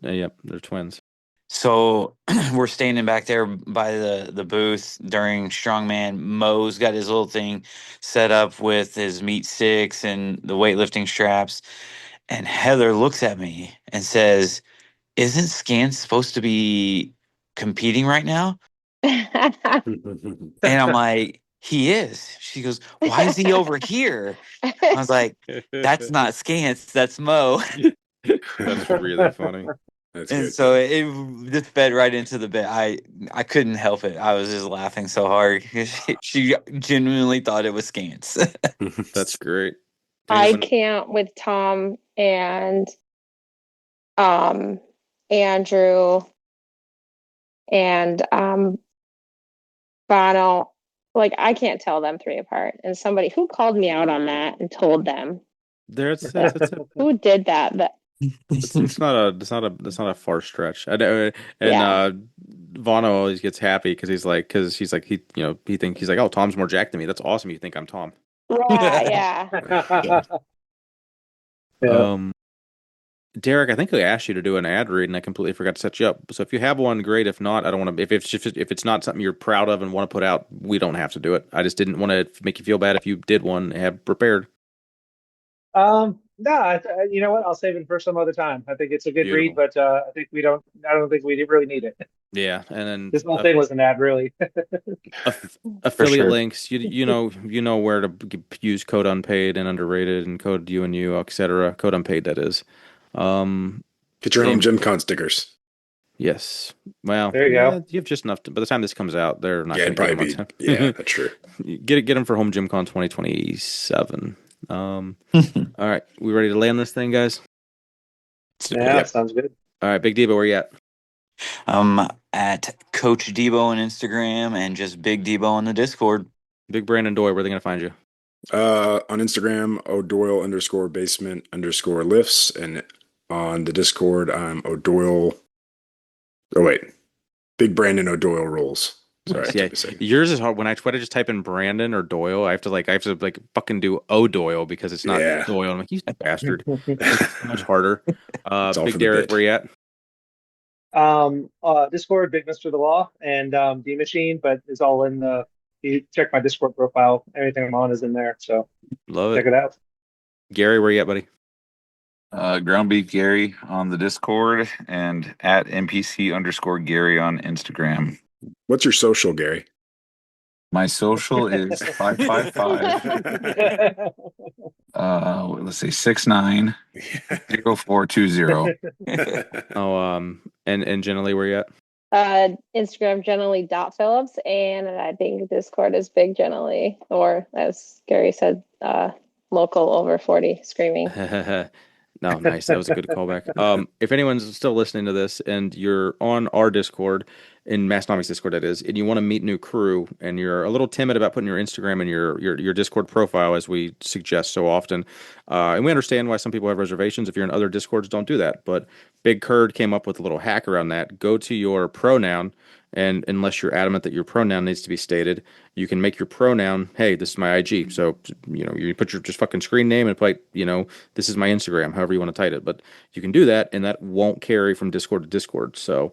Yeah, they're twins. So we're standing back there by the booth during Strongman. Mo's got his little thing set up with his meat sticks and the weightlifting straps. And Heather looks at me and says, "Isn't Scance supposed to be competing right now?" And I'm like, "He is." She goes, "Why is he over here?" I was like, "That's not Scance, that's Mo." That's really funny. That's and good. so it just fed right into the bit. I couldn't help it. I was just laughing so hard because she genuinely thought it was Scance. That's great. I can't with Tom and Andrew and Bono. Like I can't tell them 3 apart. And somebody who called me out on that and told them. Who did that? It's not a far stretch. Vano always gets happy because he's like he's like oh, Tom's more jacked than me. That's awesome. You think I'm Tom? Yeah. Derek, I think I asked you to do an ad read, and I completely forgot to set you up. So if you have one, great. If not, I don't want to. If it's not something you're proud of and want to put out, we don't have to do it. I just didn't want to make you feel bad if you did one and have prepared. No, you know what? I'll save it for some other time. I think it's a good read, but I think I don't think we really need it. Yeah, and then this whole thing was an ad, really. Affiliate links. You know where to use code unpaid and underrated and code UNU, etc. Code unpaid, that is. Get your home gym con stickers. Yes. Well, there you go. You have just enough. By the time this comes out, they're not. Yeah, it'd probably be. Yeah, that's true. Get them for Home Gym Con 2027. All right, we ready to land this thing, guys? Yeah, sounds good. All right, Big Debo, where you at? At Coach Debo on Instagram and just Big Debo on the Discord. Big Brandon Doy, where are they gonna find you? On Instagram, O'Doyle_basement_lifts, and on the Discord, I'm O'Doyle. Oh wait, Big Brandon O'Doyle rules. Sorry, Nice. it took Yeah, me a second. yours is hard. When I try to just type in Brandon or Doyle, I have to fucking do O'Doyle because it's not Yeah, Doyle. I'm like, you bastard. It's so much harder. it's all Big for the Derek, bit. where you at? Discord, Big Mr. The Law, and D Machine, but it's all in the. You check my Discord profile. Everything I'm on is in there, so Love check it. it out. Gary, where you at, buddy? Ground Beef Gary on the Discord and at NPC_Gary on Instagram. What's your social, Gary? My social is 555. Let's say 690420. Oh, and Jennilee, where you at? Instagram Jennilee.Phillips, and I think Discord is Big Jennilee, or as Gary said, local over 40 screaming. No, nice. That was a good callback. If anyone's still listening to this and you're on our Discord, in Massnomics Discord that is, and you want to meet new crew and you're a little timid about putting your Instagram and your Discord profile as we suggest so often, and we understand why some people have reservations. If you're in other Discords, don't do that. But Big Curd came up with a little hack around that. Go to your pronoun, and unless you're adamant that your pronoun needs to be stated, you can make your pronoun, hey, this is my IG. So, you put your just fucking screen name and put, this is my Instagram, however you want to type it. But you can do that, and that won't carry from Discord to Discord. So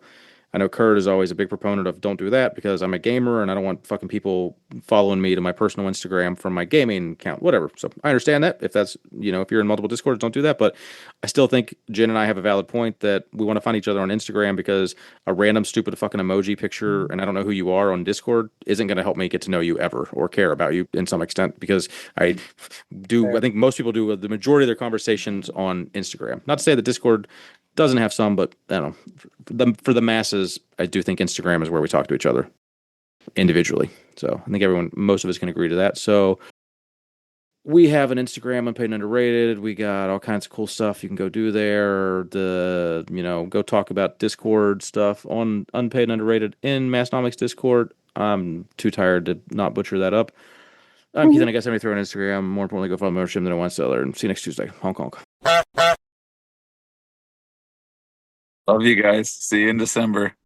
I know Kurt is always a big proponent of don't do that because I'm a gamer and I don't want fucking people following me to my personal Instagram from my gaming account, whatever. So I understand that. If that's, if you're in multiple Discords, don't do that. But I still think Jen and I have a valid point that we want to find each other on Instagram because a random stupid fucking emoji picture and I don't know who you are on Discord isn't going to help me get to know you ever or care about you in some extent because I think most people do the majority of their conversations on Instagram. Not to say that Discord doesn't have some, but I don't know. For the masses, I do think Instagram is where we talk to each other individually. So I think most of us can agree to that. So we have an Instagram, Unpaid and Underrated. We got all kinds of cool stuff you can go do there. Go talk about Discord stuff on Unpaid and Underrated in Massnomics Discord. I'm too tired to not butcher that up. I'm Keith, and I guess everybody throw on Instagram. More importantly, go follow membership than I want seller. And see you next Tuesday. Honk honk. Love you guys. See you in December.